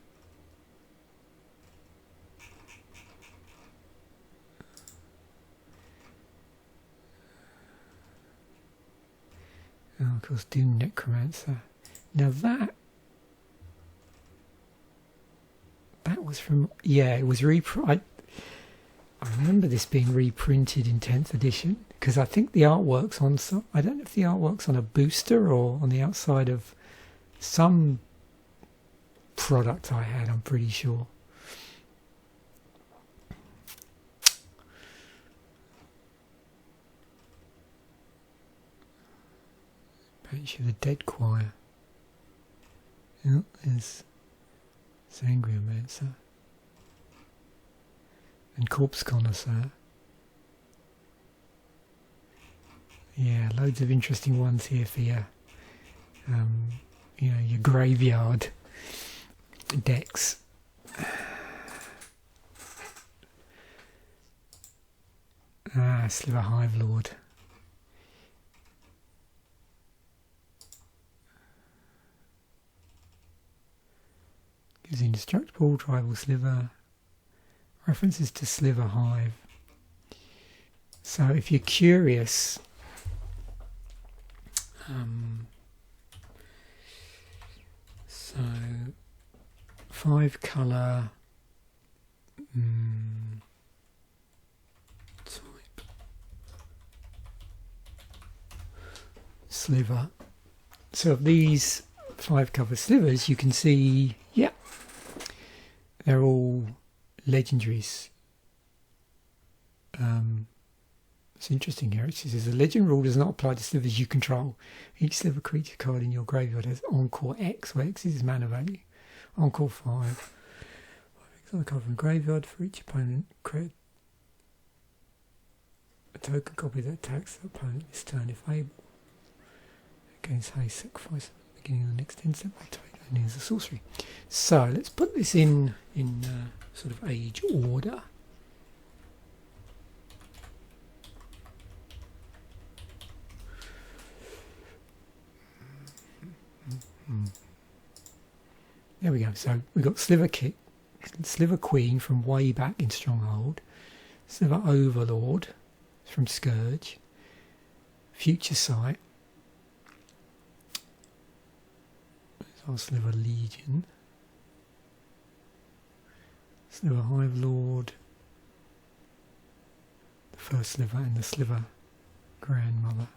Oh, of course, Doom Necromancer. Now that was from, it was I remember this being reprinted in 10th edition, because I think the artwork's on some, I don't know if the artwork's on a booster or on the outside of some product I had, I'm pretty sure. Banshee of the Dead Choir. Oh, there's Sanguiomancer and Corpse Connoisseur. Yeah, loads of interesting ones here for your, your graveyard decks. Ah, Sliver Hive Lord. Gives indestructible, tribal sliver. References to Sliver Hive. So if you're curious, so 5 colour type sliver. So of these 5 cover slivers, you can see, yeah, they're all legendaries. It's interesting here. It says the legend rule does not apply to slivers you control. Each sliver creature card in your graveyard has Encore X, where X is mana value. Encore 5. Exile a card from graveyard for each opponent. Create a token copy that attacks the opponent this turn if able. Against haste, sacrifice at the beginning of the next end step. Activate only as a sorcery. So let's put this in sort of age order. There we go. So we've got Sliver Queen from way back in Stronghold, Sliver Overlord from Scourge, Future Sight, there's our Sliver Legion, Sliver Hive Lord, the first Sliver, and the Sliver Grandmother.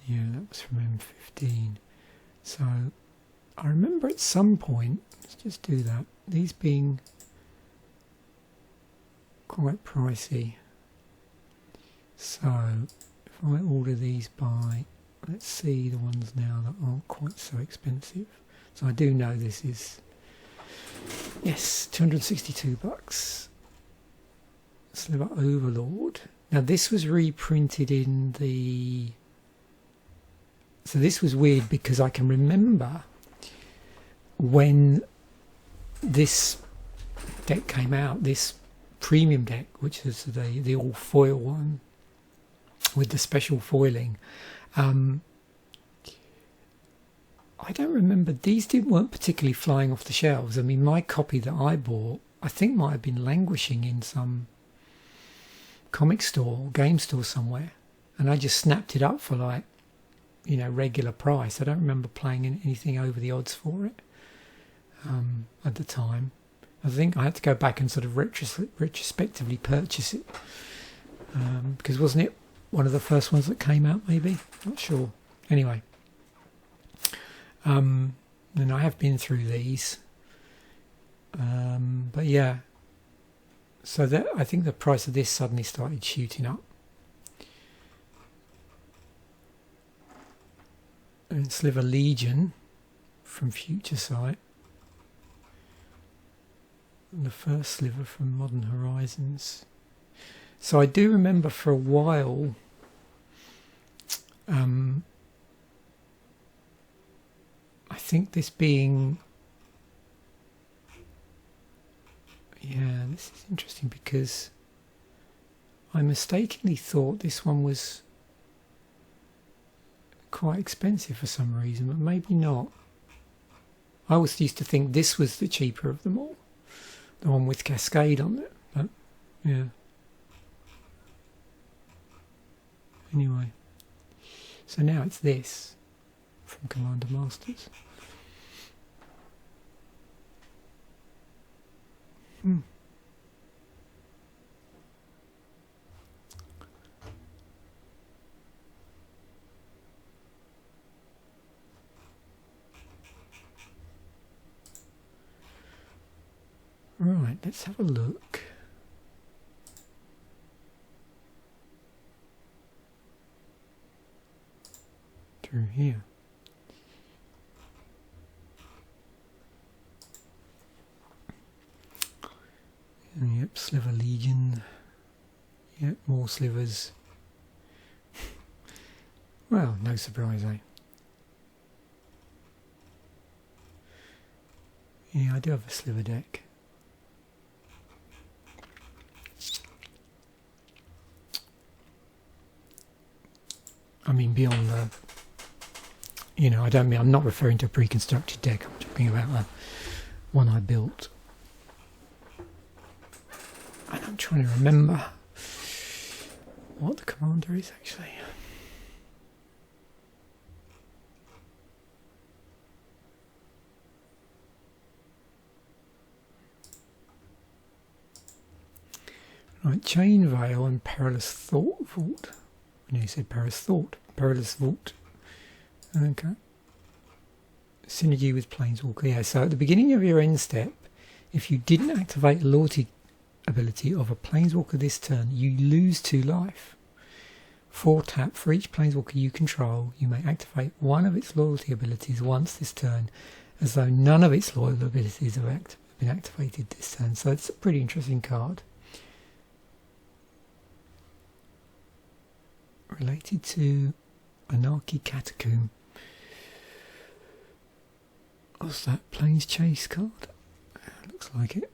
Yeah, that was from M15. So I remember at some point, let's just do that, these being quite pricey. So if I order these by, let's see the ones now that aren't quite so expensive. So I do know this is, yes, $262. Sliver Overlord. Now this was reprinted in the... So this was weird because I can remember when this deck came out, this premium deck, which is the all foil one with the special foiling. I don't remember, these weren't particularly flying off the shelves. I mean, my copy that I bought, I think might have been languishing in some comic store or game store somewhere, and I just snapped it up for like, you know, regular price. I don't remember playing anything over the odds for it at the time. I think I had to go back and sort of retrospectively purchase it because wasn't it one of the first ones that came out, maybe? Not sure. Anyway, and I have been through these, but yeah, so that I think the price of this suddenly started shooting up. And Sliver Legion from Future Sight, and the first Sliver from Modern Horizons. So I do remember for a while I think this being, yeah, this is interesting because I mistakenly thought this one was quite expensive for some reason, but maybe not. I always used to think this was the cheaper of them all, the one with Cascade on it, but yeah. Anyway, so now it's this from Commander Masters. Right, let's have a look. Through here. Yep, Sliver Legion. Yep, more slivers. Well, no surprise, eh? Yeah, I do have a sliver deck. I mean, beyond the, you know, I'm not referring to a pre-constructed deck. I'm talking about the one I built. And I'm trying to remember what the commander is actually. Right, Chain Veil and Perilous Thought Vault. I nearly said Perilous Thought. Perilous Vault. Okay. Synergy with Planeswalker. Yeah, so at the beginning of your end step, if you didn't activate the loyalty ability of a Planeswalker this turn, you lose 2 life. 4 tap for each Planeswalker you control. You may activate one of its loyalty abilities once this turn, as though none of its loyal abilities have been activated this turn. So it's a pretty interesting card. Related to Anarchy Catacomb. What's that? Planes Chase card? Looks like it.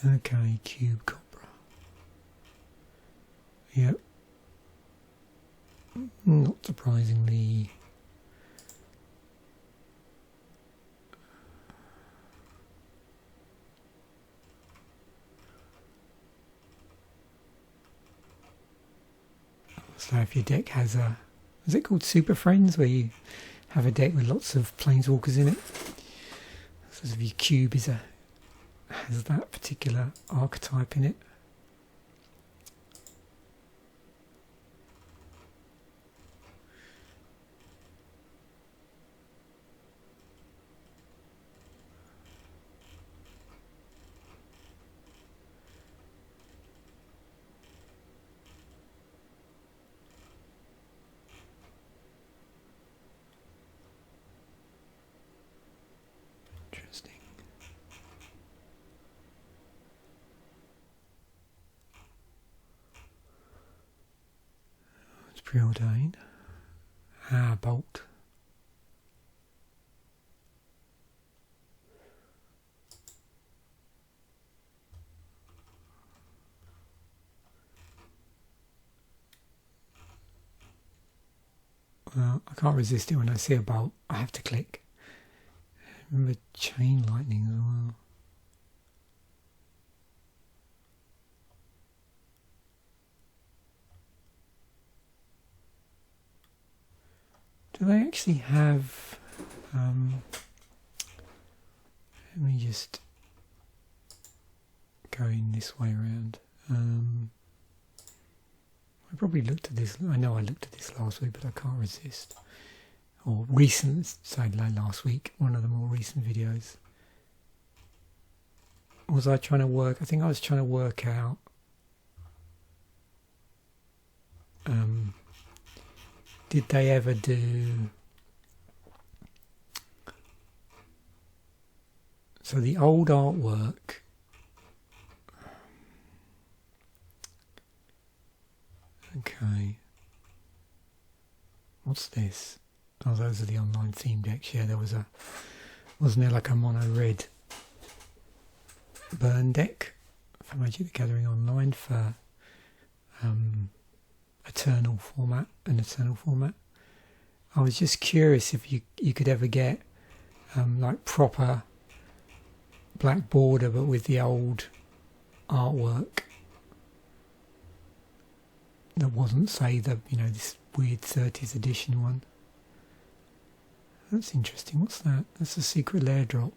Okay, Cube Cobra. Yep. Not surprisingly. So if your deck has a, is it called Super Friends, where you have a deck with lots of Planeswalkers in it? So if your cube has that particular archetype in it. Interesting. It's preordained. Bolt. Well, I can't resist it when I see a bolt. I have to click. Remember Chain Lightning as well. Do they actually have... let me just go in this way around. I probably looked at this, I know I looked at this last week, but I can't resist. Or recent, say last week, one of the more recent videos. Was I trying to work, I think I was trying to work out did they ever do, so the old artwork, okay, what's this? Oh, those are the online theme decks. Yeah, there was wasn't there like a mono red burn deck for Magic the Gathering Online for Eternal format. I was just curious if you could ever get like proper black border but with the old artwork that wasn't, say, the, you know, this weird 30th edition one. That's interesting. What's that? That's a secret lair drop.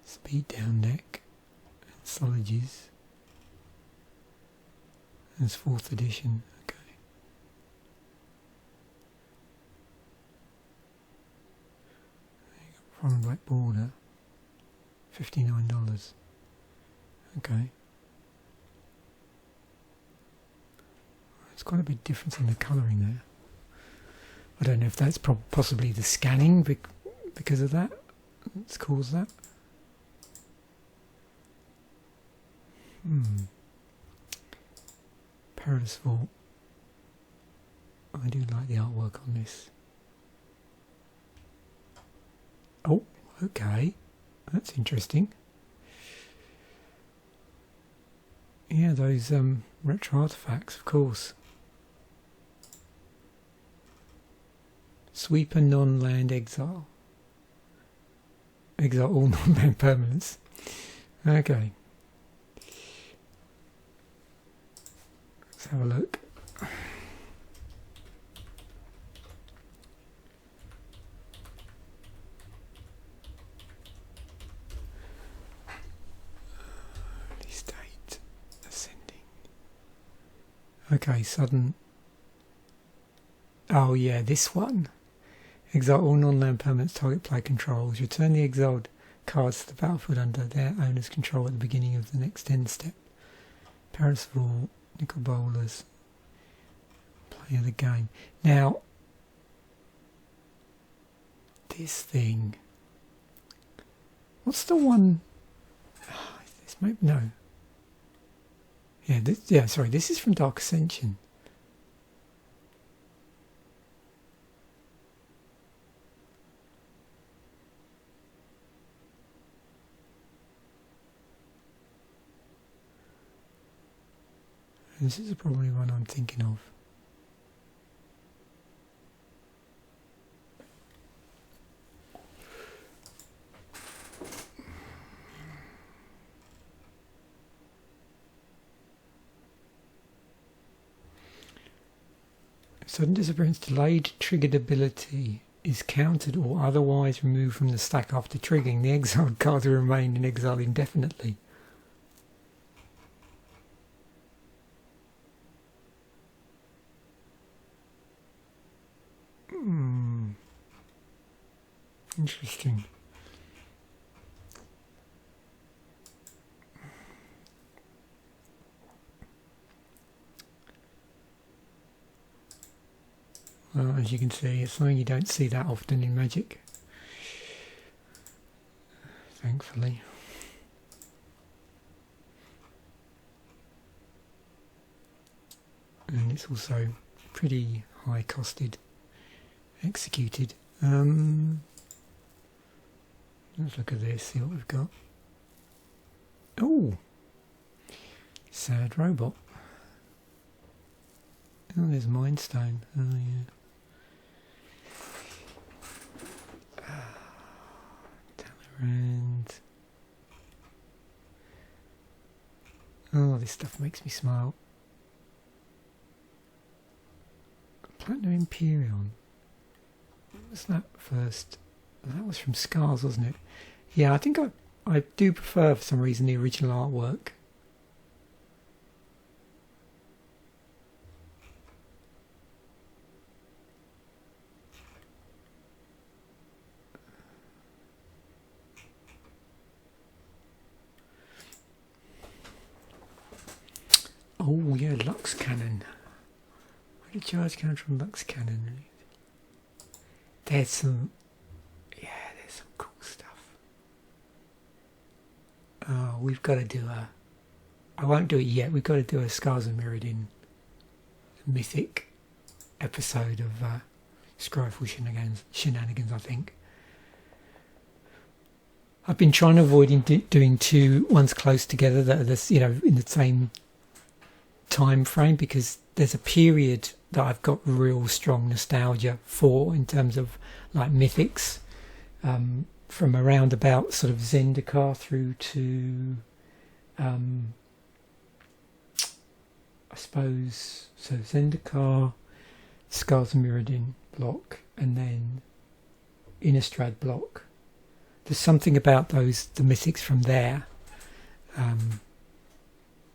Speed down deck. Anthologies. That's 4th edition. Okay. Foreign black border. $59. Okay. It's quite a big difference in the colouring there. I don't know if that's possibly the scanning because of that. Let's cause that. Perilous Vault. I do like the artwork on this. Oh, okay. That's interesting. Yeah, those retro artifacts, of course. Sweeper non-land exile. Exile all non-land permanents. Okay. Let's have a look. Okay, sudden. Oh yeah, this one. Exile all non-land permanents target player controls. Return the exiled cards to the battlefield under their owner's control at the beginning of the next end step. Perilous Vault, Nickel Bowlers. Play of the game. Now, this thing. What's the one? This might no. Yeah, sorry, this is from Dark Ascension. This is probably one I'm thinking of. Sudden disappearance delayed triggered ability is countered or otherwise removed from the stack after triggering. The exiled card will remain in exile indefinitely. Interesting. Well, as you can see, it's something you don't see that often in Magic, thankfully. And it's also pretty high costed, executed. Let's look at this, see what we've got. Oh! Sad Robot. Oh, there's Mind Stone. Oh, yeah. Talleyrand. Oh, this stuff makes me smile. Platinum Imperion. What was that first? That was from Scars, wasn't it? Yeah, I think I do prefer, for some reason, the original artwork. Oh yeah, Lux Cannon. Where did charge counter from Lux Cannon? There's some cool stuff. Oh, we've got to do I won't do it yet. We've got to do a Scars and Mirrodin Mythic episode of Scryfall Shenanigans, I think. I've been trying to avoid doing two ones close together that are this, in the same time frame, because there's a period that I've got real strong nostalgia for in terms of like mythics, from around about sort of Zendikar through to I suppose so Zendikar, Scars and Mirrodin block, and then Innistrad block. There's something about the mythics from there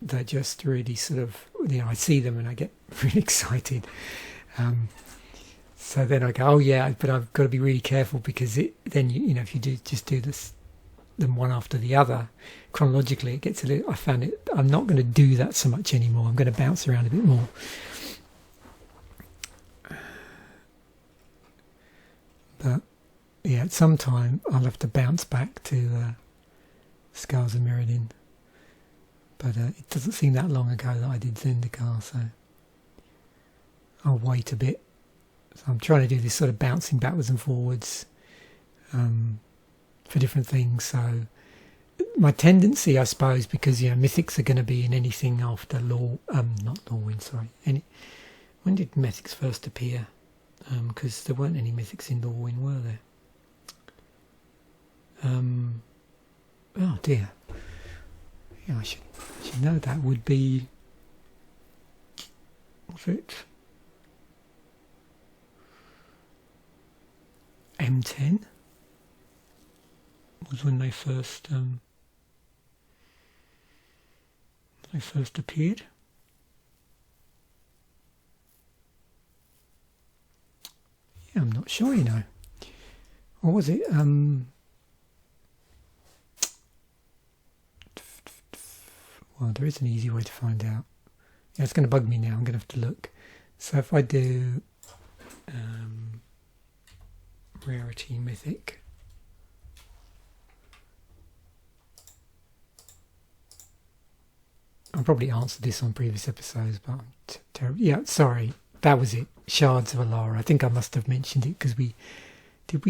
that just really sort of, I see them and I get really excited. So then I go, oh yeah, but I've got to be really careful, because then if you do them one after the other chronologically, it gets a little. I found it. I'm not going to do that so much anymore. I'm going to bounce around a bit more. But yeah, at some time I'll have to bounce back to Scars of Mirrodin. But it doesn't seem that long ago that I did Zendikar, so I'll wait a bit. So I'm trying to do this sort of bouncing backwards and forwards for different things. So my tendency, I suppose, because mythics are going to be in anything after not Lorwyn, sorry. When did mythics first appear? Because there weren't any mythics in Lorwyn, were there? Oh dear. Yeah, I should know that would be. Was it M10? Was when they first appeared. Yeah, I'm not sure, Or was it well, there is an easy way to find out. Yeah, it's going to bug me now. I'm going to have to look. So if I do rarity mythic, I probably answered this on previous episodes, but I'm terrible. Yeah, sorry, that was it. Shards of Alara. I think I must have mentioned it because we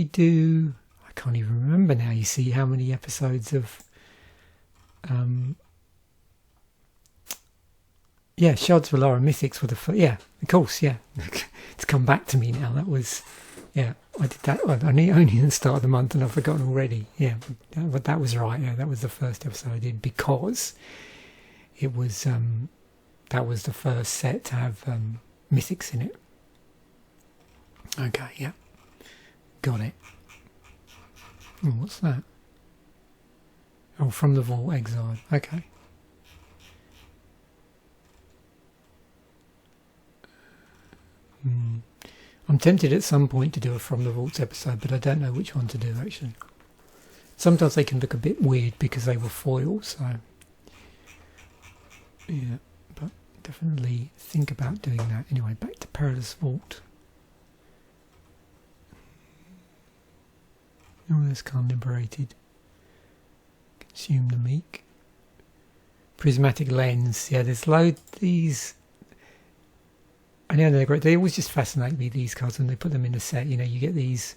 do. I can't even remember now. You see how many episodes of yeah, Shards of Alara Mythics were the first. Yeah, of course, yeah. It's come back to me now. That was, yeah, I did that only at the start of the month and I've forgotten already. Yeah, but that was right. Yeah, that was the first episode I did because it was, that was the first set to have Mythics in it. Okay, yeah. Got it. Oh, what's that? Oh, From the Vault Exiled. Okay. I'm tempted at some point to do a From the Vaults episode, but I don't know which one to do actually. Sometimes they can look a bit weird because they were foil, so yeah, but definitely think about doing that. Anyway, back to Perilous Vault. Oh, there's Khan Liberated. Consume the Meek. Prismatic Lens. Yeah, there's loads these. I know they're great. They always just fascinate me, these cards, when they put them in a set. You get these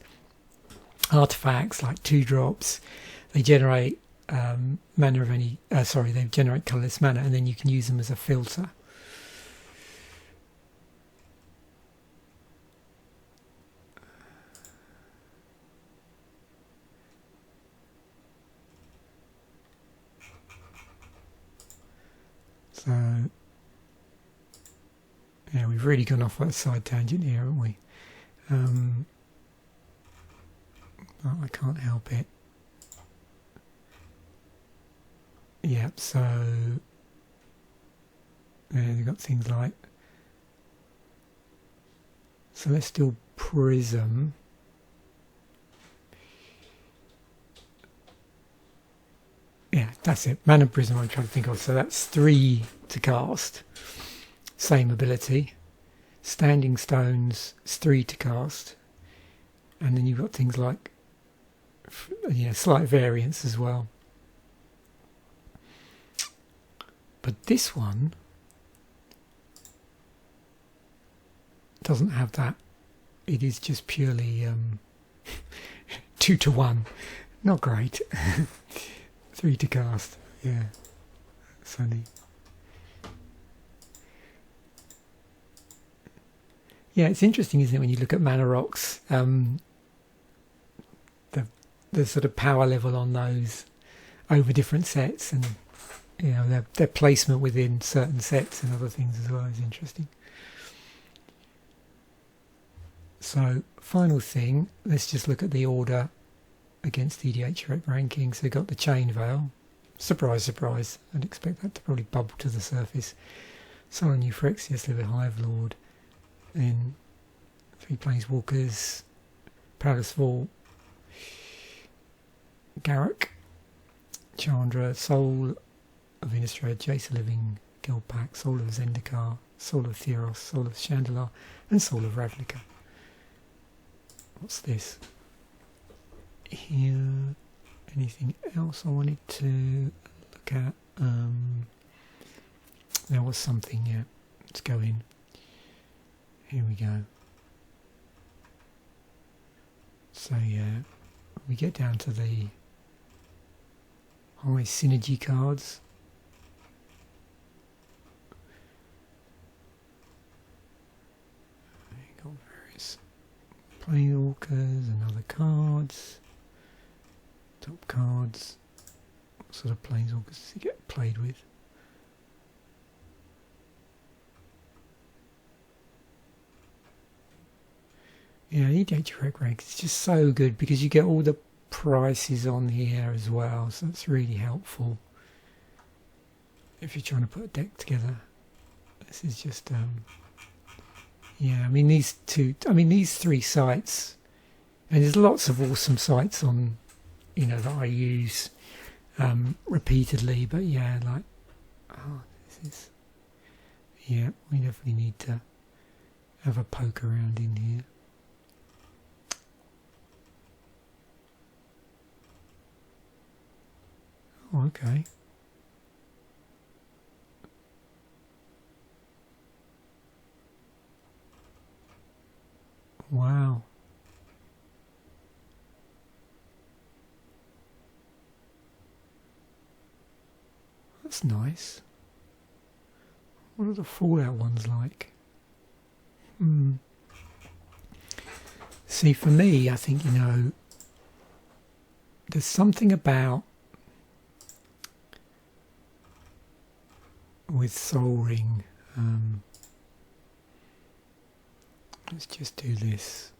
artifacts like 2-drops. They generate mana of any. They generate colourless mana, and then you can use them as a filter. So. Yeah, we've really gone off on a side tangent here, haven't we? But I can't help it. Yeah, so they've got things like Celestial Prism. Yeah, that's it. Mana Prism I'm trying to think of. So that's 3 to cast. Same ability. Standing Stones is 3 to cast, and then you've got things like slight variance as well. But this one doesn't have that. It is just purely 2 to 1. Not great. 3 to cast. Yeah, it's only. Yeah, it's interesting, isn't it, when you look at mana rocks, the sort of power level on those over different sets, and their placement within certain sets and other things as well is interesting. So, final thing, let's just look at the order against the EDHRec ranking. So we've got the Chain Veil. Surprise, surprise. I'd expect that to probably bubble to the surface. Solemn Euphyrexia, Livid Hive Lord. Then 3 Planeswalkers, Perilous Vault, Garruk, Chandra, Soul of Innistrad, Jace Living, Guild Pack, Soul of Zendikar, Soul of Theros, Soul of Chandalar, and Soul of Ravnica. What's this? here. Anything else I wanted to look at? There was something, yeah. Let's go in. Here we go. So yeah, we get down to the high synergy cards. You've got various planeswalkers and other cards. Top cards. What sort of planeswalkers does he get played with? Yeah, EDHRec is just so good because you get all the prices on here as well, so that's really helpful if you're trying to put a deck together. This is just yeah, I mean these three sites, and there's lots of awesome sites on, you know, that I use repeatedly, but yeah, like, oh, this is, yeah, we definitely need to have a poke around in here. Oh, okay. Wow. That's nice. What are the Fallout ones like? See, for me, I think, you know, there's something about with Soul Ring. Let's just do this.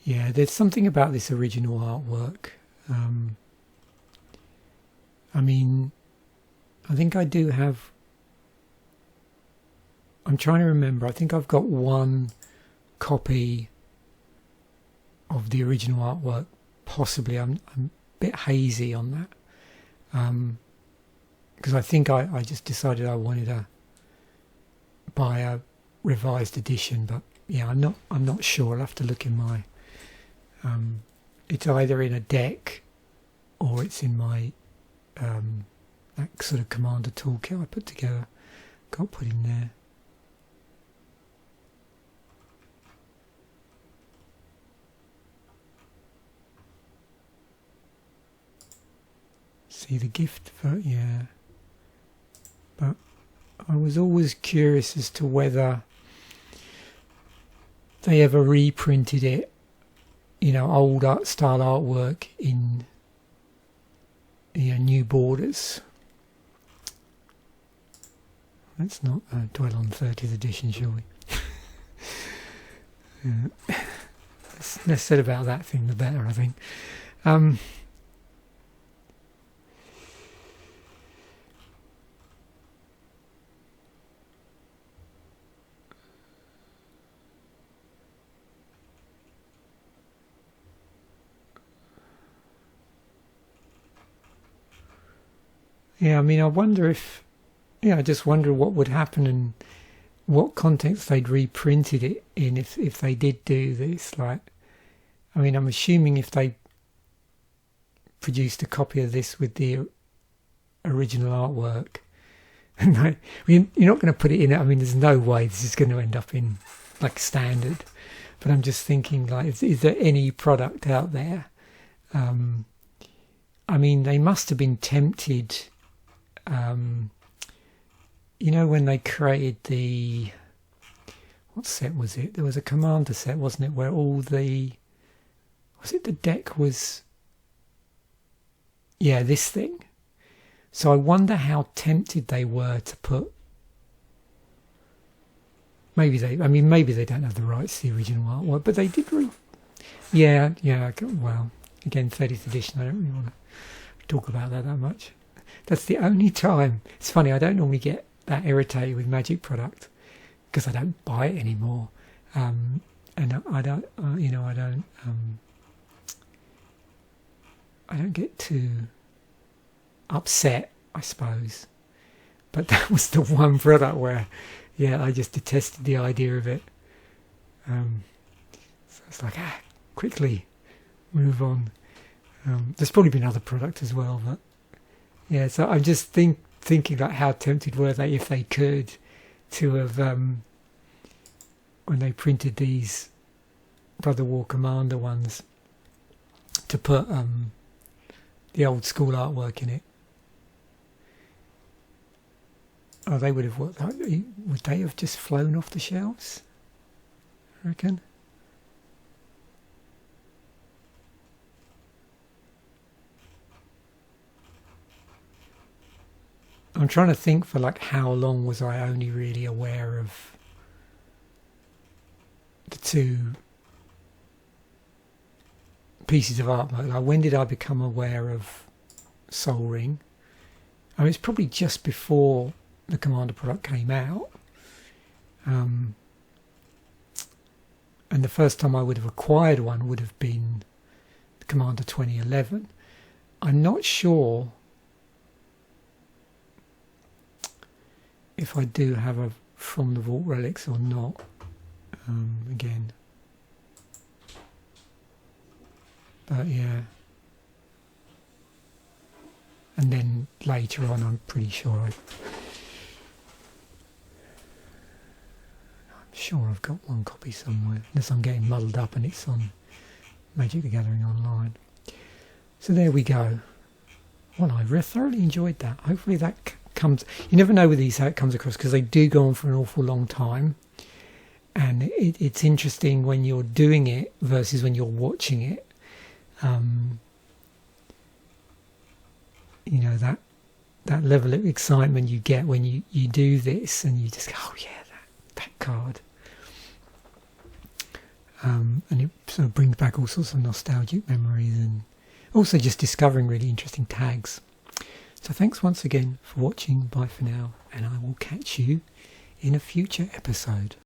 Yeah, there's something about this original artwork. I mean, I think I do have, I'm trying to remember, I think I've got one copy of the original artwork, possibly. I'm a bit hazy on that. Because I think I just decided I wanted to buy a revised edition, but yeah, I'm not sure. I'll have to look in my it's either in a deck or it's in my that sort of commander toolkit I put together. Can't put in there. See the gift for, yeah. But I was always curious as to whether they ever reprinted it, you know, old art style artwork in, you know, new borders. Let's not dwell on 30th edition, shall we? Yeah. Less said about that thing, the better, I think. Yeah, I mean, I wonder if, yeah, I just wonder what would happen and what context they'd reprinted it in if they did do this. Like, I mean, I'm assuming if they produced a copy of this with the original artwork, and I mean, you're not going to put it in. I mean, there's no way this is going to end up in like standard. But I'm just thinking, like, is there any product out there? I mean, they must have been tempted. You know, when they created the, what set was it? There was a commander set, wasn't it, where all the, was it the deck was, yeah, this thing. So I wonder how tempted they were to put, maybe they don't have the rights to the original artwork, but they did, yeah, well, again, 30th edition, I don't really want to talk about that much. That's the only time. It's funny, I don't normally get that irritated with Magic product because I don't buy it anymore, and I don't, you know, I don't get too upset, I suppose. But that was the one product where, yeah, I just detested the idea of it. So it's like, quickly move on. There's probably been other product as well, but yeah. So I'm just thinking like, how tempted were they, if they could, to have when they printed these Brother War Commander ones, to put the old school artwork in it. Oh, they would have, would they have just flown off the shelves, I reckon? I'm trying to think for like, how long was I only really aware of the two pieces of artwork. Like, when did I become aware of Sol Ring? I mean, it's probably just before the Commander product came out. And the first time I would have acquired one would have been the Commander 2011. I'm not sure if I do have a From the Vault Relics or not. Again. But yeah. And then later on, I'm pretty sure I'm sure I've got one copy somewhere, unless I'm getting muddled up and it's on Magic the Gathering Online. So there we go. Well, I thoroughly enjoyed that. Hopefully that comes... You never know with these how it comes across, because they do go on for an awful long time. And it's interesting when you're doing it versus when you're watching it. You know, that level of excitement you get when you do this, and you just go, oh yeah, that card. And it sort of brings back all sorts of nostalgic memories, and also just discovering really interesting tags. So thanks once again for watching. Bye for now, and I will catch you in a future episode.